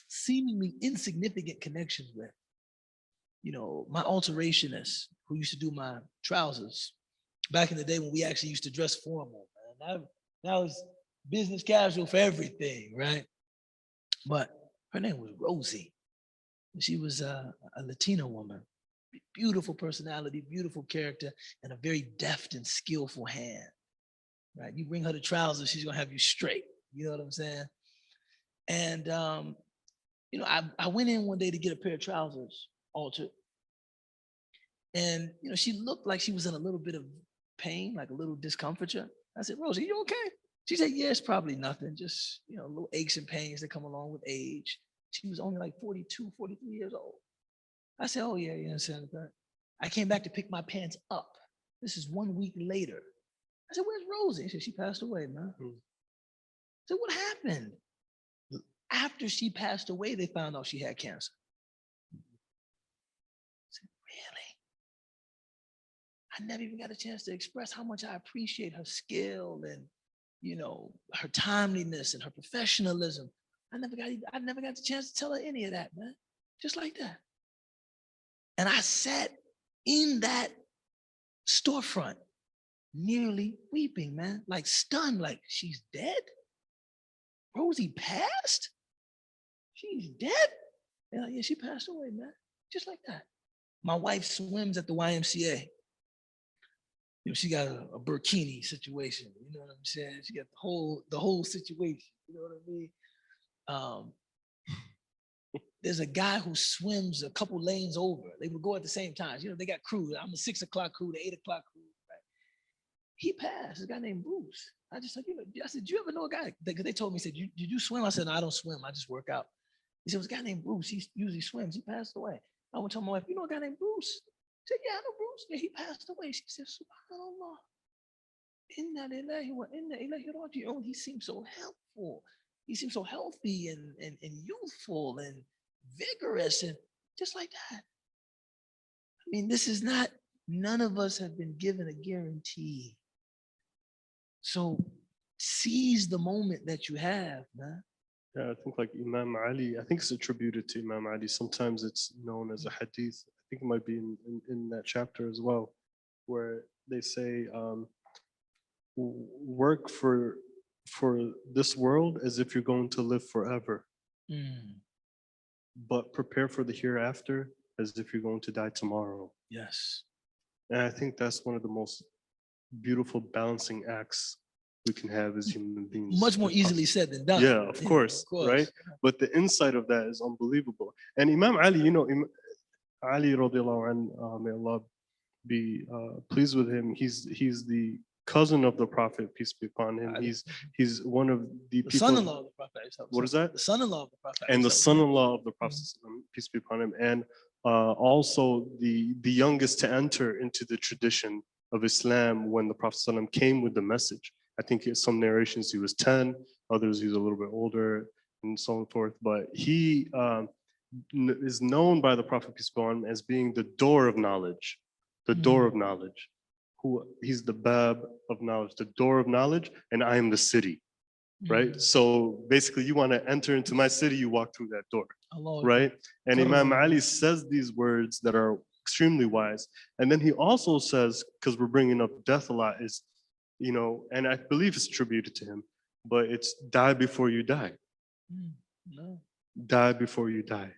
seemingly insignificant connections with. My alterationist who used to do my trousers back in the day when we actually used to dress formal, man. That was business casual for everything, right? But her name was Rosie. She was a Latina woman, beautiful personality, beautiful character, and a very deft and skillful hand, right? You bring her the trousers, she's gonna have you straight. You know what I'm saying? And I went in one day to get a pair of trousers altered. And she looked like she was in a little bit of pain, like a little discomfiture. I said, Rosie, you okay? She said, yeah, it's probably nothing, just little aches and pains that come along with age. She was only like 42, 43 years old. I said, oh yeah, Senator. I came back to pick my pants up. This is 1 week later. I said, where's Rosie? She said, she passed away, man. I said, what happened? After she passed away, they found out she had cancer. I said, really? I never even got a chance to express how much I appreciate her skill and, her timeliness and her professionalism. I never got the chance to tell her any of that, man. Just like that. And I sat in that storefront, nearly weeping, man, like stunned, like she's dead? Rosie passed? She's dead? Yeah, she passed away, man. Just like that. My wife swims at the YMCA. She got a burkini situation. You know what I'm saying? She got the whole situation. You know what I mean? There's a guy who swims a couple lanes over. They would go at the same time. They got crew. I'm a 6 o'clock crew, the 8 o'clock crew. Right? He passed. This guy named Bruce. I just like, I said, do you ever know a guy? Because they told me, said, did you swim? I said, no, I don't swim. I just work out. He said, it was a guy named Bruce. He usually swims. He passed away. I went to my wife, you know a guy named Bruce? She said, yeah, I know Bruce. Yeah, he passed away. She said, SubhanAllah. Inna lillahi wa inna ilayhi raji'un. He seemed so helpful. He seemed so healthy and youthful and vigorous and just like that. I mean, none of us have been given a guarantee. So seize the moment that you have, man. Yeah, I think like Imam Ali, I think it's attributed to Imam Ali. Sometimes it's known as a hadith. I think it might be in that chapter as well, where they say, work for this world as if you're going to live forever, but prepare for the hereafter as if you're going to die tomorrow. Yes. And I think that's one of the most beautiful balancing acts we can have as human beings. Much more easly said than done. Yeah, of course, right? But the insight of that is unbelievable. And Imam Ali, Ali radiallahu anhu, may Allah be pleased with him. He's the cousin of the Prophet, peace be upon him. He's one of the people. Son-in-law of the Prophet. What is that? The son-in-law of the Prophet. And the son-in-law of the Prophet, peace be upon him. And also the youngest to enter into the tradition of Islam when the Prophet came with the message. I think in some narrations he was 10, others he was a little bit older, and so on and forth. But he is known by the Prophet, peace be upon him, as being the door of knowledge, the door of knowledge. He's the bab of knowledge, the door of knowledge, and I am the city, right? So basically, you want to enter into my city, you walk through that door, right? And Imam Ali says these words that are extremely wise. And then he also says, because we're bringing up death a lot, is, and I believe it's attributed to him, but it's die before you die. No. Die before you die.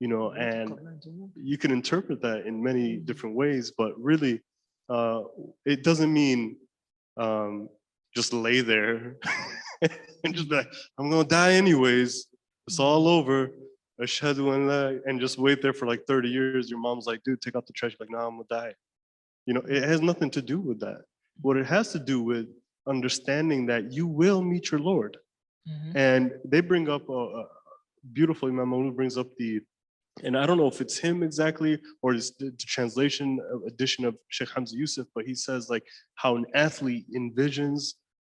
No. And you can interpret that in many different ways, but really, it doesn't mean just lay there and just be like, I'm gonna die anyways. It's all over. Ashhadu an la, and just wait there for like 30 years. Your mom's like, dude, take out the trash. Like, no, I'm gonna die. It has nothing to do with that. What it has to do with understanding that you will meet your Lord. And they bring up a beautiful Imam Mahmoud brings up and I don't know if it's him exactly or it's the translation edition of Sheikh Hamza Yusuf, but he says like how an athlete envisions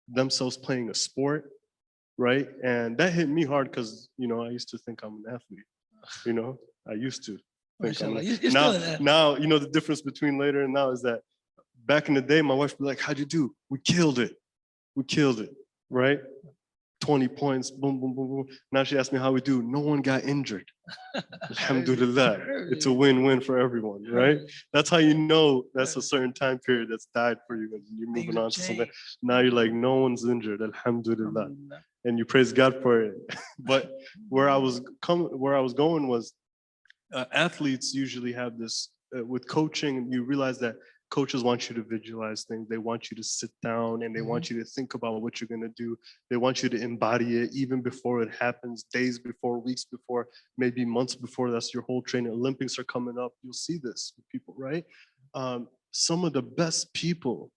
themselves playing a sport, right? And that hit me hard because I used to think I'm an athlete. I used to think I'm now the difference between later and now is that back in the day my wife would be like, how'd you do? We killed it, right? 20 points, boom, boom, boom, boom. Now she asked me how we do. No one got injured. Alhamdulillah. It's a win-win for everyone, right? That's how you know that's a certain time period that's died for you and you're moving on to something. Now you're like, no one's injured, alhamdulillah. And you praise God for it. But where I was going was athletes usually have this with coaching, you realize that coaches want you to visualize things. They want you to sit down and they want you to think about what you're going to do. They want you to embody it even before it happens, days before, weeks before, maybe months before. That's your whole training. Olympics are coming up. You'll see this with people, right? Some of the best people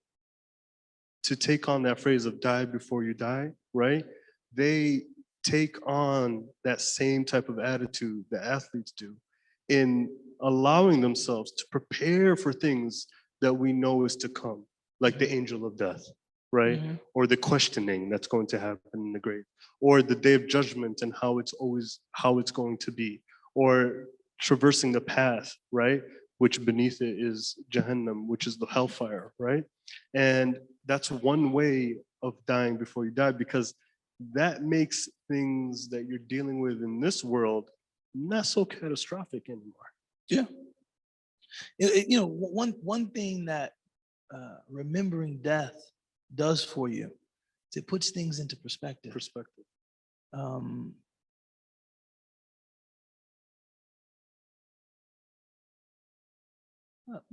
to take on that phrase of die before you die, right? They take on that same type of attitude that athletes do in allowing themselves to prepare for things that we know is to come, like the angel of death, right? Or the questioning that's going to happen in the grave, or the day of judgment and how it's going to be, or traversing the path, right? Which beneath it is Jahannam, which is the hellfire, right? And that's one way of dying before you die, because that makes things that you're dealing with in this world not so catastrophic anymore. Yeah. One thing that remembering death does for you is it puts things into perspective. I'm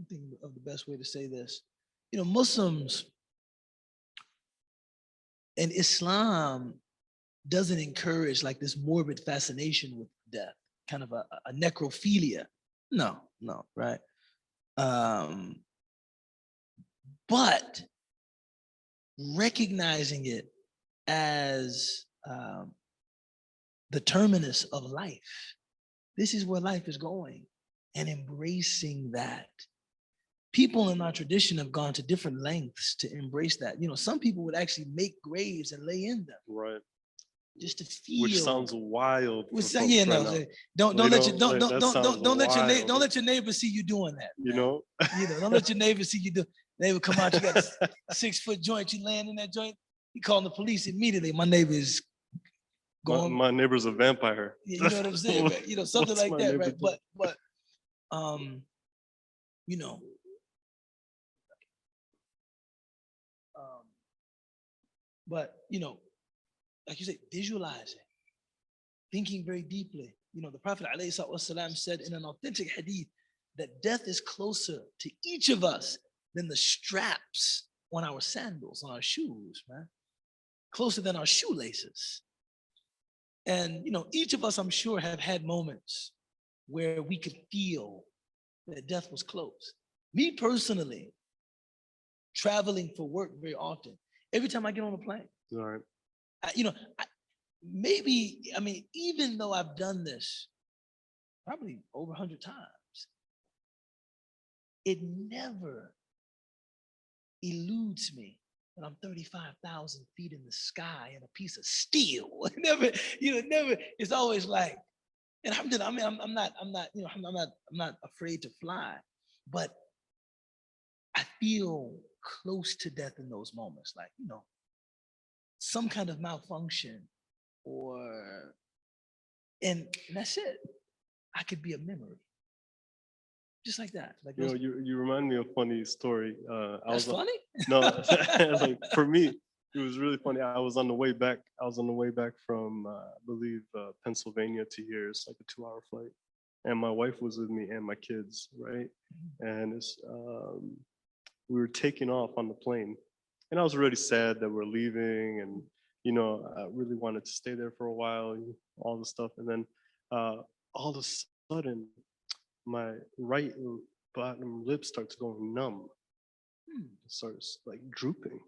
thinking of the best way to say this. Muslims and Islam doesn't encourage like this morbid fascination with death, kind of a necrophilia. No, right? But recognizing it as the terminus of life. This is where life is going, and embracing that. People in our tradition have gone to different lengths to embrace that. Some people would actually make graves and lay in them. Right. Just to feel. Which sounds wild. Don't let your neighbor see you doing that. Don't let your neighbor see you do. Neighbor come out, you got a 6-foot joint, you laying in that joint. You calling the police immediately. My neighbor is going. My neighbor's a vampire. You know what I'm saying? Right? Something like that, right? But like you say, visualizing, thinking very deeply. The Prophet ﷺ said in an authentic hadith that death is closer to each of us than the straps on our sandals, on our shoes, man. Closer than our shoelaces. And, each of us, I'm sure, have had moments where we could feel that death was close. Me personally, traveling for work very often, every time I get on a plane, all right. Even though I've done this probably over 100 times, it never eludes me when I'm 35,000 feet in the sky and a piece of steel. never. It's always like, and I'm not afraid to fly, but I feel close to death in those moments, like some kind of malfunction, and that's it. I could be a memory, just like that. Like you remind me of a funny story. That's funny? No, like for me, it was really funny. I was on the way back from, I believe, Pennsylvania to here. It's like a 2-hour flight, and my wife was with me and my kids, right? And we were taking off on the plane, and I was already sad that we're leaving, and I really wanted to stay there for a while, and all the stuff. And then all of a sudden, my right bottom lip starts going numb. It starts like drooping.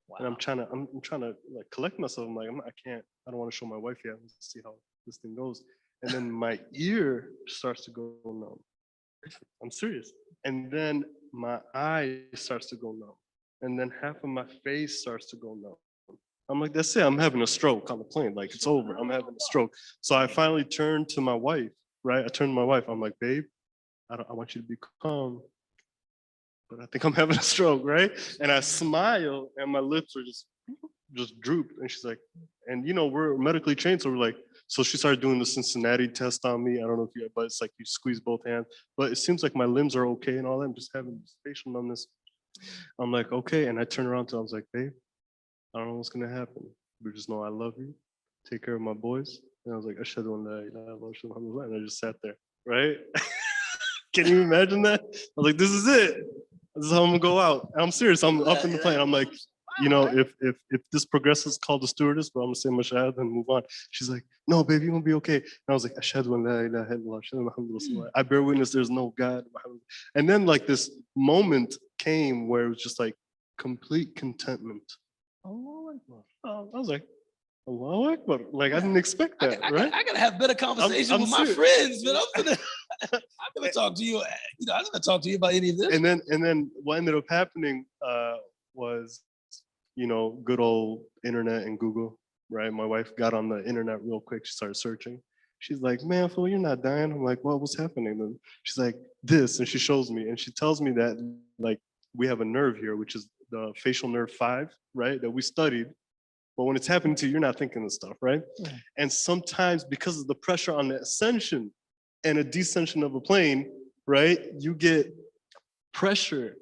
Wow. And I'm trying to like collect myself. I'm like, I don't want to show my wife yet. Let's see how this thing goes. And then my ear starts to go numb. I'm serious. And then my eye starts to go numb. And then half of my face starts to go numb. I'm like, that's it. I'm having a stroke on the plane. Like, it's over. I'm having a stroke. So I finally turned to my wife, right? I turned to my wife. I'm like, babe, I want you to be calm, but I think I'm having a stroke, right? And I smile and my lips are just drooped. And she's like, and we're medically trained. So we're like, so she started doing the Cincinnati test on me. I don't know if but it's like you squeeze both hands, but it seems like my limbs are okay and all that. I'm just having this facial numbness. I'm like, okay. And I turned around to her, I was like, babe, I don't know what's gonna happen. But just know I love you. Take care of my boys. And I was like, Ashhadu an la ilaha illallah, and I just sat there, right? Can you imagine that? I was like, this is it. This is how I'm gonna go out. And I'm serious. I'm up in the plane. I'm like, if this progresses, call the stewardess, but I'm gonna say my shahad and move on. She's like, no, baby, you're gonna be okay. And I was like, Ashhadu an la ilaha illallah, ashhadu anna Muhammadan rasulullah. I bear witness there's no God. And then like this moment came where it was just like complete contentment. I was like, Allahu Akbar. Like, I didn't expect that, right? I gotta have better conversation with my friends, man. I'm gonna talk to you. I'm gonna talk to you about any of this. And then what ended up happening was, good old internet and Google, right? My wife got on the internet real quick. She started searching. She's like, man, fool, you're not dying. I'm like, well, what's happening? And she's like, this, and she shows me, and she tells me that like we have a nerve here, which is the facial nerve 5, right? That we studied. But when it's happening to you, you're not thinking this stuff, right? Yeah. And sometimes because of the pressure on the ascension and a descension of a plane, right? You get pressure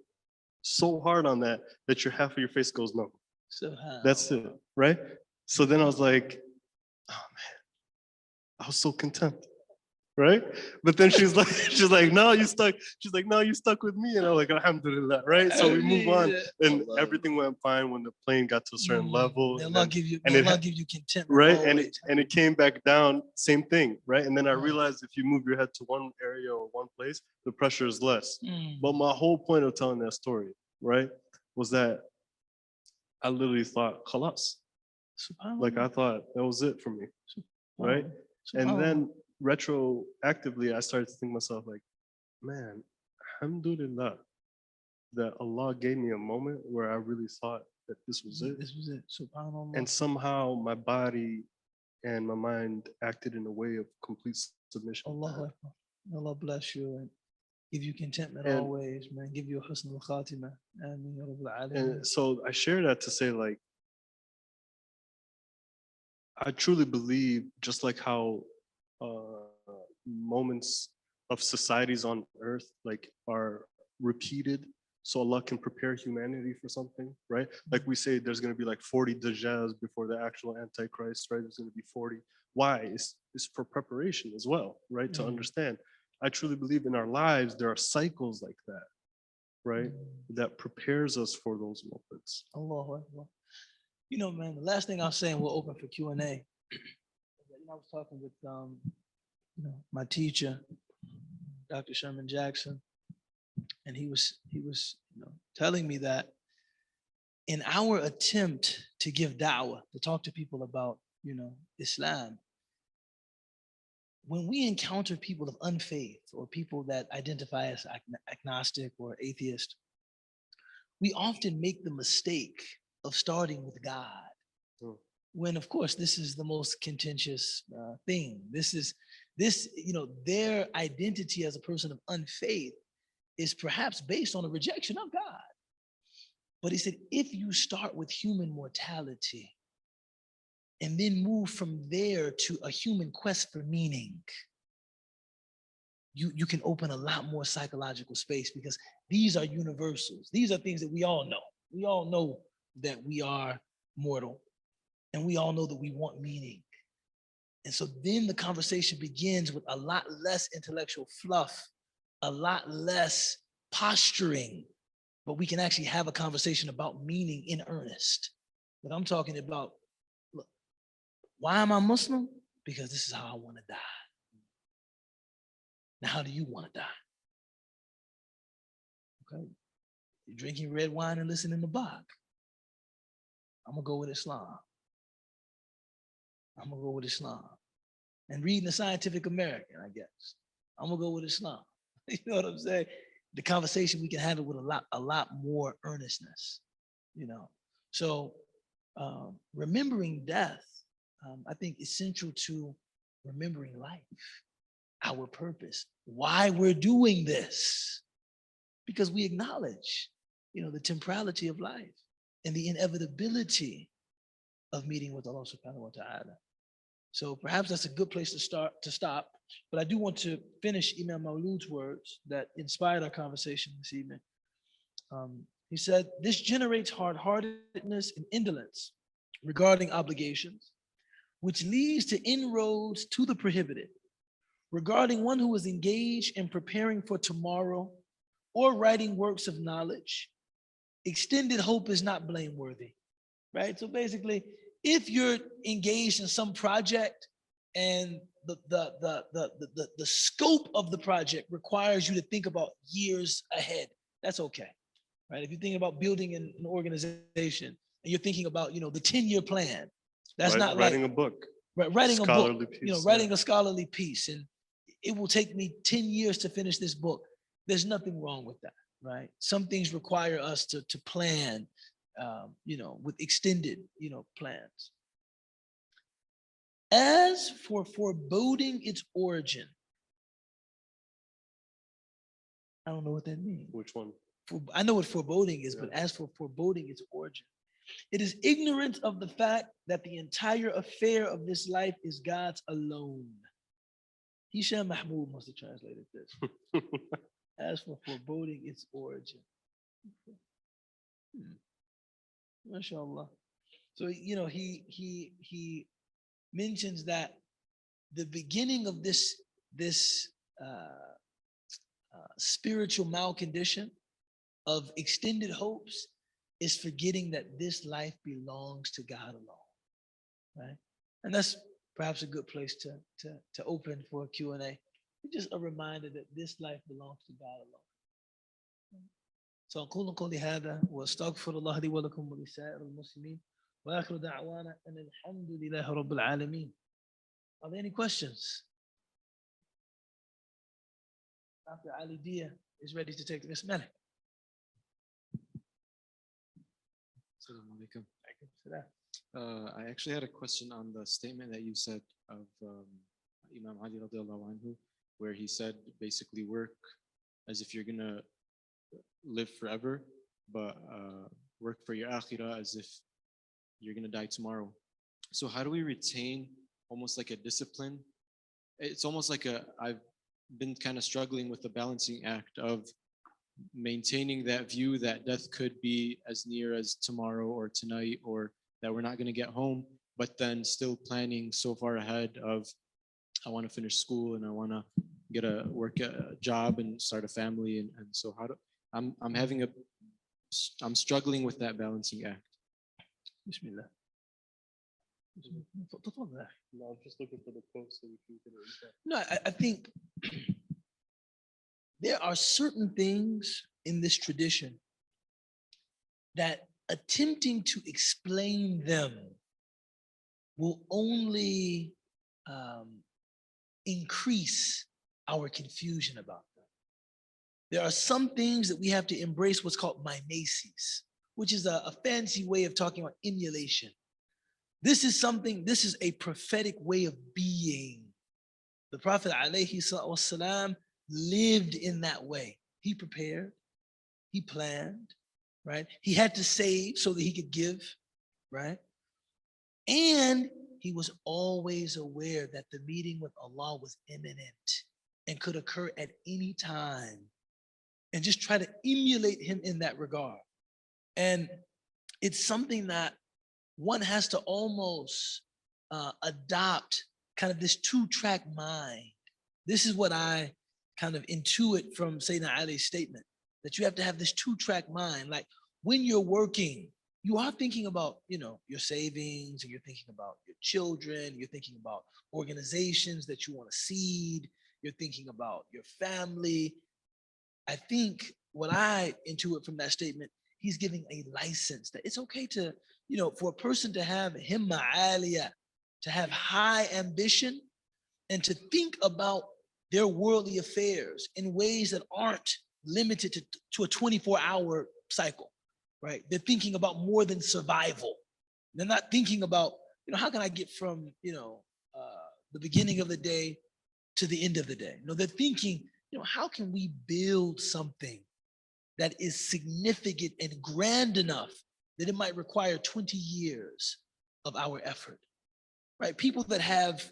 so hard on that your half of your face goes numb. So that's it, right? So then I was like, oh man, I was so content, right? But then she's like, no, you stuck. She's like, no, you stuck with me. And I'm like, alhamdulillah, right? So we move on, and everything went fine when the plane got to a certain level. May Allah give you contentment, right? Always. And it came back down, same thing, right? And then I realized if you move your head to one area or one place, the pressure is less. But my whole point of telling that story, right, was that I literally thought, khalas. Like, I thought that was it for me, right? And then retroactively, I started to think to myself, like, man, alhamdulillah, that Allah gave me a moment where I really thought that this was it. This was it. Subhanallah. And somehow my body and my mind acted in a way of complete submission. Allah bless you and give you contentment always, man. Give you a husn al-khatimah. And so I share that to say, like, I truly believe, just like how moments of societies on earth like are repeated so Allah can prepare humanity for something, right? Like we say there's going to be like 40 Dajjals before the actual Antichrist, right? There's going to be 40. Why? It's for preparation as well, right? To understand. I truly believe in our lives there are cycles like that, right? That prepares us for those moments. Allah. Man, the last thing I'll say, and we'll open for Q&A. I was talking with my teacher, Dr. Sherman Jackson, and he was telling me that in our attempt to give da'wah, to talk to people about Islam, when we encounter people of unfaith or people that identify as agnostic or atheist, we often make the mistake of starting with God, when of course this is the most contentious thing. Their identity as a person of unfaith is perhaps based on a rejection of God. But he said, if you start with human mortality and then move from there to a human quest for meaning, you can open a lot more psychological space, because these are universals. These are things that we all know. We all know that we are mortal, and we all know that we want meaning. And so then the conversation begins with a lot less intellectual fluff, a lot less posturing, but we can actually have a conversation about meaning in earnest. But I'm talking about, look, why am I Muslim? Because this is how I want to die. Now, how do you want to die? Okay. You're drinking red wine and listening to Bach. I'm gonna go with Islam. I'm gonna go with Islam. And reading the Scientific American, I guess. I'm gonna go with Islam. You know what I'm saying? The conversation we can handle with a lot more earnestness, you know. So remembering death, I think essential to remembering life, our purpose, why we're doing this, because we acknowledge, you know, the temporality of life and the inevitability of meeting with Allah subhanahu wa ta'ala. So perhaps that's a good place to stop. But I do want to finish Imam Maulud's words that inspired our conversation this evening. He said, this generates hard-heartedness and indolence regarding obligations, which leads to inroads to the prohibited. Regarding one who is engaged in preparing for tomorrow or writing works of knowledge, extended hope is not blameworthy, right? So basically, if you're engaged in some project and the scope of the project requires you to think about years ahead, that's okay, right? If you're thinking about building an organization and you're thinking about, you know, the 10-year plan, that's not writing like, a book. Right, writing a book, piece, you know, writing a scholarly piece, and it will take me 10 years to finish this book. There's nothing wrong with that, right? Some things require us to plan, you know, with extended, you know, plans. As for foreboding its origin, I don't know what that means. Which one? I know what foreboding is, but as for foreboding its origin, it is ignorance of the fact that the entire affair of this life is God's alone. Hisham Mahmoud must have translated this. As for foreboding its origin. MashaAllah. So, you know, he mentions that the beginning of this spiritual malcondition of extended hopes is forgetting that this life belongs to God alone, right? And that's perhaps a good place to open for a Q&A. Just a reminder that this life belongs to God alone. So أقول قولي هذا وأستغفر الله لي ولكم ولسائر المسلمين وآخر دعوانا أن الحمد لله رب العالمين. Are there any questions? Dr. Ali Dia is ready to take this minute. Assalamu alaikum. I actually had a question on the statement that you said of Imam Ali radiallahu anhu, where he said basically work as if you're gonna live forever, but work for your akhirah as if you're gonna die tomorrow. So how do we retain almost like a discipline? It's almost like I've been kind of struggling with the balancing act of maintaining that view that death could be as near as tomorrow or tonight, or that we're not going to get home, but then still planning so far ahead of I want to finish school and I want to get a job and start a family, and so I'm struggling with that balancing act. Bismillah. No, I'm just looking for the quote so we can get it. No, I think there are certain things in this tradition that attempting to explain them will only increase our confusion about them. There are some things that we have to embrace what's called mimesis, which is a fancy way of talking about emulation. This is a prophetic way of being. The Prophet ﷺ lived in that way. He prepared, he planned, right? He had to save so that he could give, right? And he was always aware that the meeting with Allah was imminent and could occur at any time, and just try to emulate him in that regard. And it's something that one has to almost adopt, kind of this two-track mind. This is what I kind of intuit from Sayyidina Ali's statement, that you have to have this two-track mind. Like when you're working, you are thinking about, you know, your savings, and you're thinking about your children, you're thinking about organizations that you want to seed, you're thinking about your family. I think what I intuit from that statement, he's giving a license that it's okay to, for a person to have himma aliyah, to have high ambition and to think about their worldly affairs in ways that aren't limited to a 24-hour cycle, right? They're thinking about more than survival. They're not thinking about, how can I get from, the beginning of the day to the end of the day? No, they're thinking, how can we build something that is significant and grand enough that it might require 20 years of our effort, right? People that have,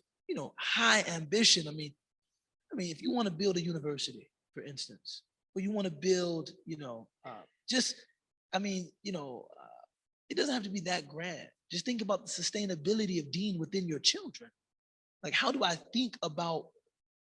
high ambition. I mean, if you want to build a university, for instance, or you want to build, it doesn't have to be that grand. Just think about the sustainability of deen within your children. Like, how do I think about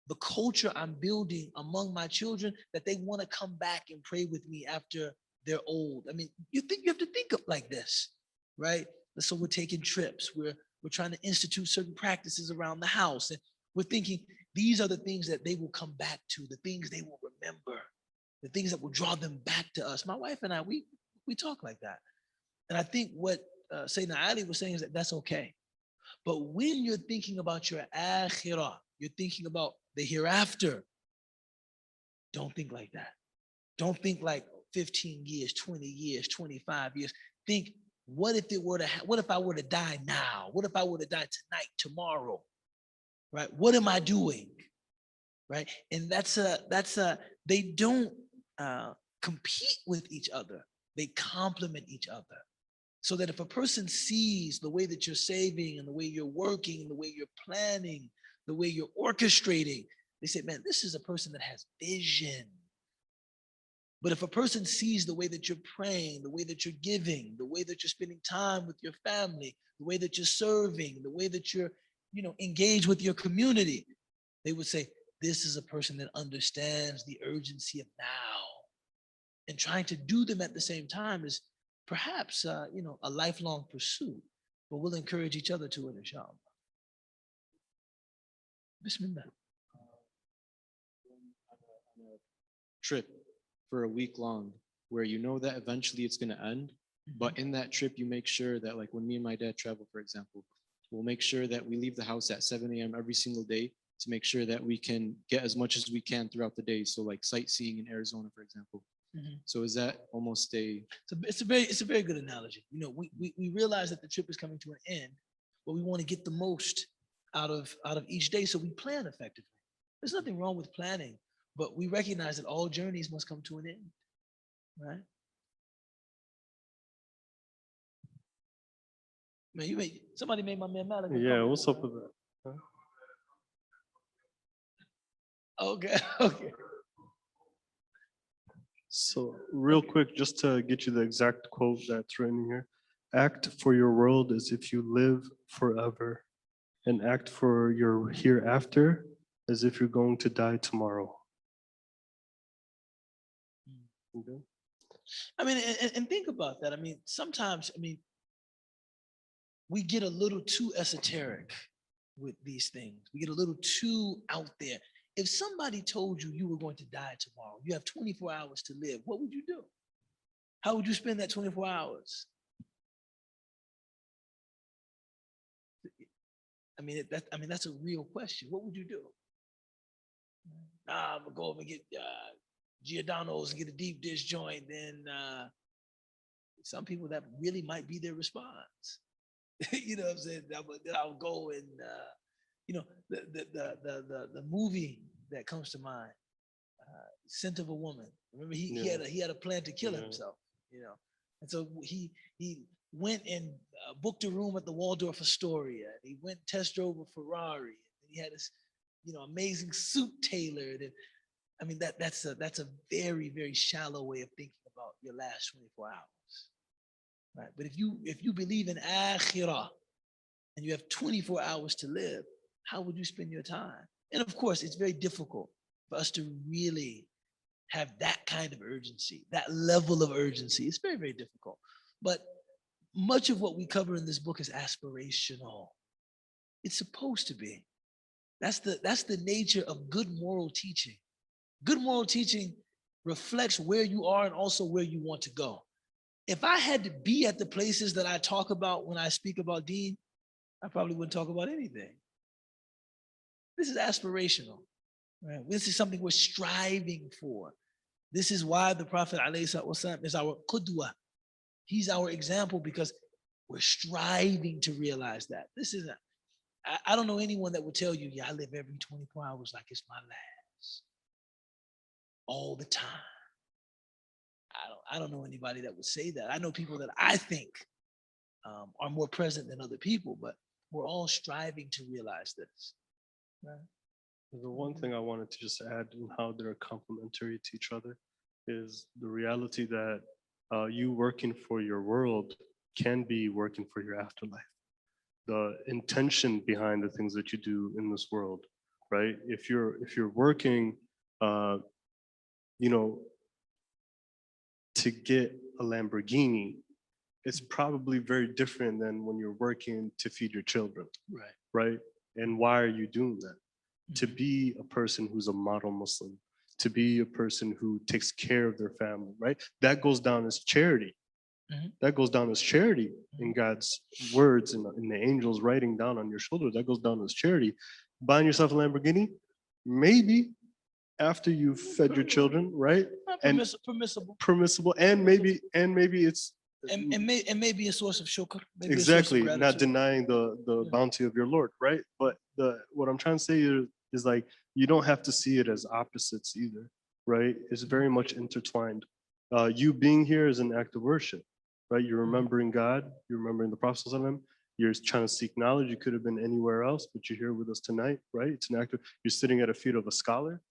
the culture I'm building among my children that they want to come back and pray with me after they're old? I mean, you have to think of like this, right? So we're taking trips. We're trying to institute certain practices around the house. And we're thinking these are the things that they will come back to, the things they will remember, the things that will draw them back to us. My wife and I, we talk like that. And I think what Sayyidina Ali was saying is that that's okay. But when you're thinking about your akhirah, you're thinking about the hereafter, don't think like that. Don't think like 15 years, 20 years, 25 years. Think, what if I were to die now? What if I were to die tonight, tomorrow? Right? What am I doing? Right? And they don't compete with each other. They complement each other. So that if a person sees the way that you're saving and the way you're working, the way you're planning, the way you're orchestrating, they say, man, this is a person that has vision. But if a person sees the way that you're praying, the way that you're giving, the way that you're spending time with your family, the way that you're serving, the way that you're, engaged with your community, they would say, this is a person that understands the urgency of now. And trying to do them at the same time is perhaps, a lifelong pursuit, but we'll encourage each other to it, inshallah. Bismillah. Trip for a week long where you know that eventually it's going to end, but in that trip you make sure that, like when me and my dad travel, for example, we'll make sure that we leave the house at 7 a.m. every single day to make sure that we can get as much as we can throughout the day. So like sightseeing in Arizona, for example. So is that almost it's a very good analogy. We realize that the trip is coming to an end, but we want to get the most out of each day, so we plan effectively. There's nothing wrong with planning, but we recognize that all journeys must come to an end, right? Man, somebody made my man Malik. Yeah, what's up with that? Huh? Okay. So real quick, just to get you the exact quote that's written here. Act for your world as if you live forever, and act for your hereafter as if you're going to die tomorrow. Okay. I mean, and think about that. I mean, sometimes, we get a little too esoteric with these things. We get a little too out there. If somebody told you were going to die tomorrow, you have 24 hours to live, what would you do? How would you spend that 24 hours? That's a real question. What would you do? I'm gonna go over and get Giordano's and get a deep dish joint. Then some people, that really might be their response. You know what I'm saying? I'll go and the movie that comes to mind, Scent of a Woman. Remember, he had a plan to kill himself, and so he went and booked a room at the Waldorf Astoria. And he went and test drove a Ferrari. And he had this, amazing suit tailored. And that's a very, very shallow way of thinking about your last 24 hours, right? But if you believe in akhirah and you have 24 hours to live, how would you spend your time? And of course, it's very difficult for us to really have that kind of urgency, that level of urgency. It's very, very difficult. But much of what we cover in this book is aspirational. It's supposed to be. That's the nature of good moral teaching. Good moral teaching reflects where you are and also where you want to go. If I had to be at the places that I talk about when I speak about Deen, I probably wouldn't talk about anything. This is aspirational, right? This is something we're striving for. This is why the Prophet ﷺ is our qudwa. He's our example because we're striving to realize that. This isn't, I don't know anyone that would tell you, yeah, I live every 24 hours like it's my last. All the time. I don't know anybody that would say that. I know people that I think are more present than other people, but we're all striving to realize this. Right? The one thing I wanted to just add in how they're complementary to each other is the reality that you working for your world can be working for your afterlife. The intention behind the things that you do in this world, right? If you're working, to get a Lamborghini, it's probably very different than when you're working to feed your children. Right. Right. And why are you doing that? To be a person who's a model Muslim, to be a person who takes care of their family, right? That goes down as charity. That goes down as charity in God's words and in the angels writing down on your shoulders. That goes down as charity. Buying yourself a Lamborghini, maybe after you've fed your children, right? And permissible, and maybe it's and maybe a source of shukr. Exactly, not denying the bounty of your Lord, right? But what I'm trying to say is like, you don't have to see it as opposites either, right? It's very much intertwined. You being here is an act of worship, right? You're remembering God, you're remembering the Prophet ﷺ, you're trying to seek knowledge. You could have been anywhere else, but you're here with us tonight, right? It's an act of, you're sitting at the feet of a scholar,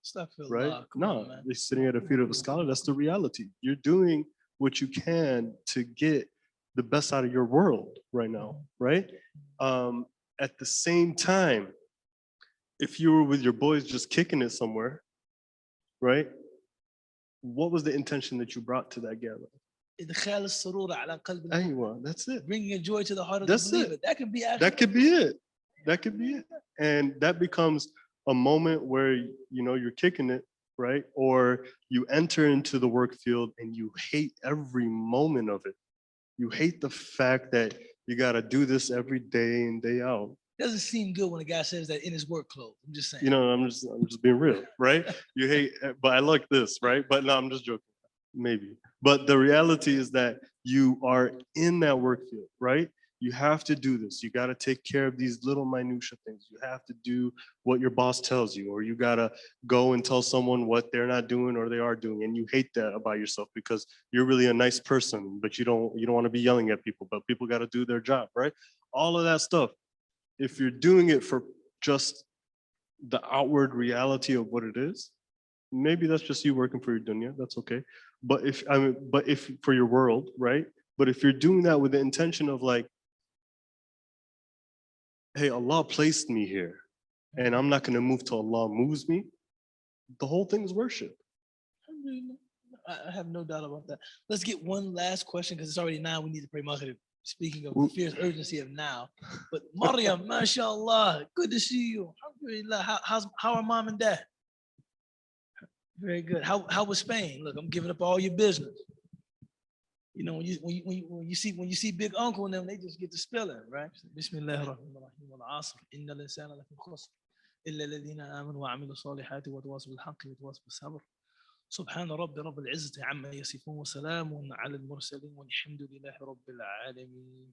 right? No, you're sitting at the feet of a scholar. That's the reality. You're doing what you can to get the best out of your world right now, right? At the same time, if you were with your boys just kicking it somewhere, right? What was the intention that you brought to that gathering? That's it. Bringing a joy to the heart of the believer. That could be actually, that could be it. And that becomes a moment where you're kicking it, right? Or you enter into the work field and you hate every moment of it. You hate the fact that you got to do this every day in, day out. Doesn't seem good when a guy says that in his work clothes. I'm just saying. I'm just being real, right? You hate, but I like this, right? But no, I'm just joking. Maybe. But the reality is that you are in that work field, right? You have to do this. You got to take care of these little minutia things. You have to do what your boss tells you, or you got to go and tell someone what they're not doing or they are doing. And you hate that about yourself because you're really a nice person, but you don't want to be yelling at people, but people got to do their job, right? All of that stuff. If you're doing it for just the outward reality of what it is, maybe that's just you working for your dunya. That's okay. But if for your world, right? But if you're doing that with the intention of like, hey, Allah placed me here, and I'm not going to move till Allah moves me, the whole thing is worship. I have no doubt about that. Let's get one last question because it's already 9. We need to pray Maghrib. Speaking of the fierce urgency of now, but Maryam, mashallah, good to see you. Alhamdulillah. How are mom and dad? Very good. How was Spain? Look, I'm giving up all your business. When you see Big Uncle and them, they just get to spelling, right? Bismillahirrahmanirrahim. Wal asr. Innal insana lafi khusr. Illa alladhina amanu wa amilu salihati wa tawasaw bil haqqi wa tawasaw bis sabr. سبحان رب العزة عما يصفون وسلام على المرسلين والحمد لله رب العالمين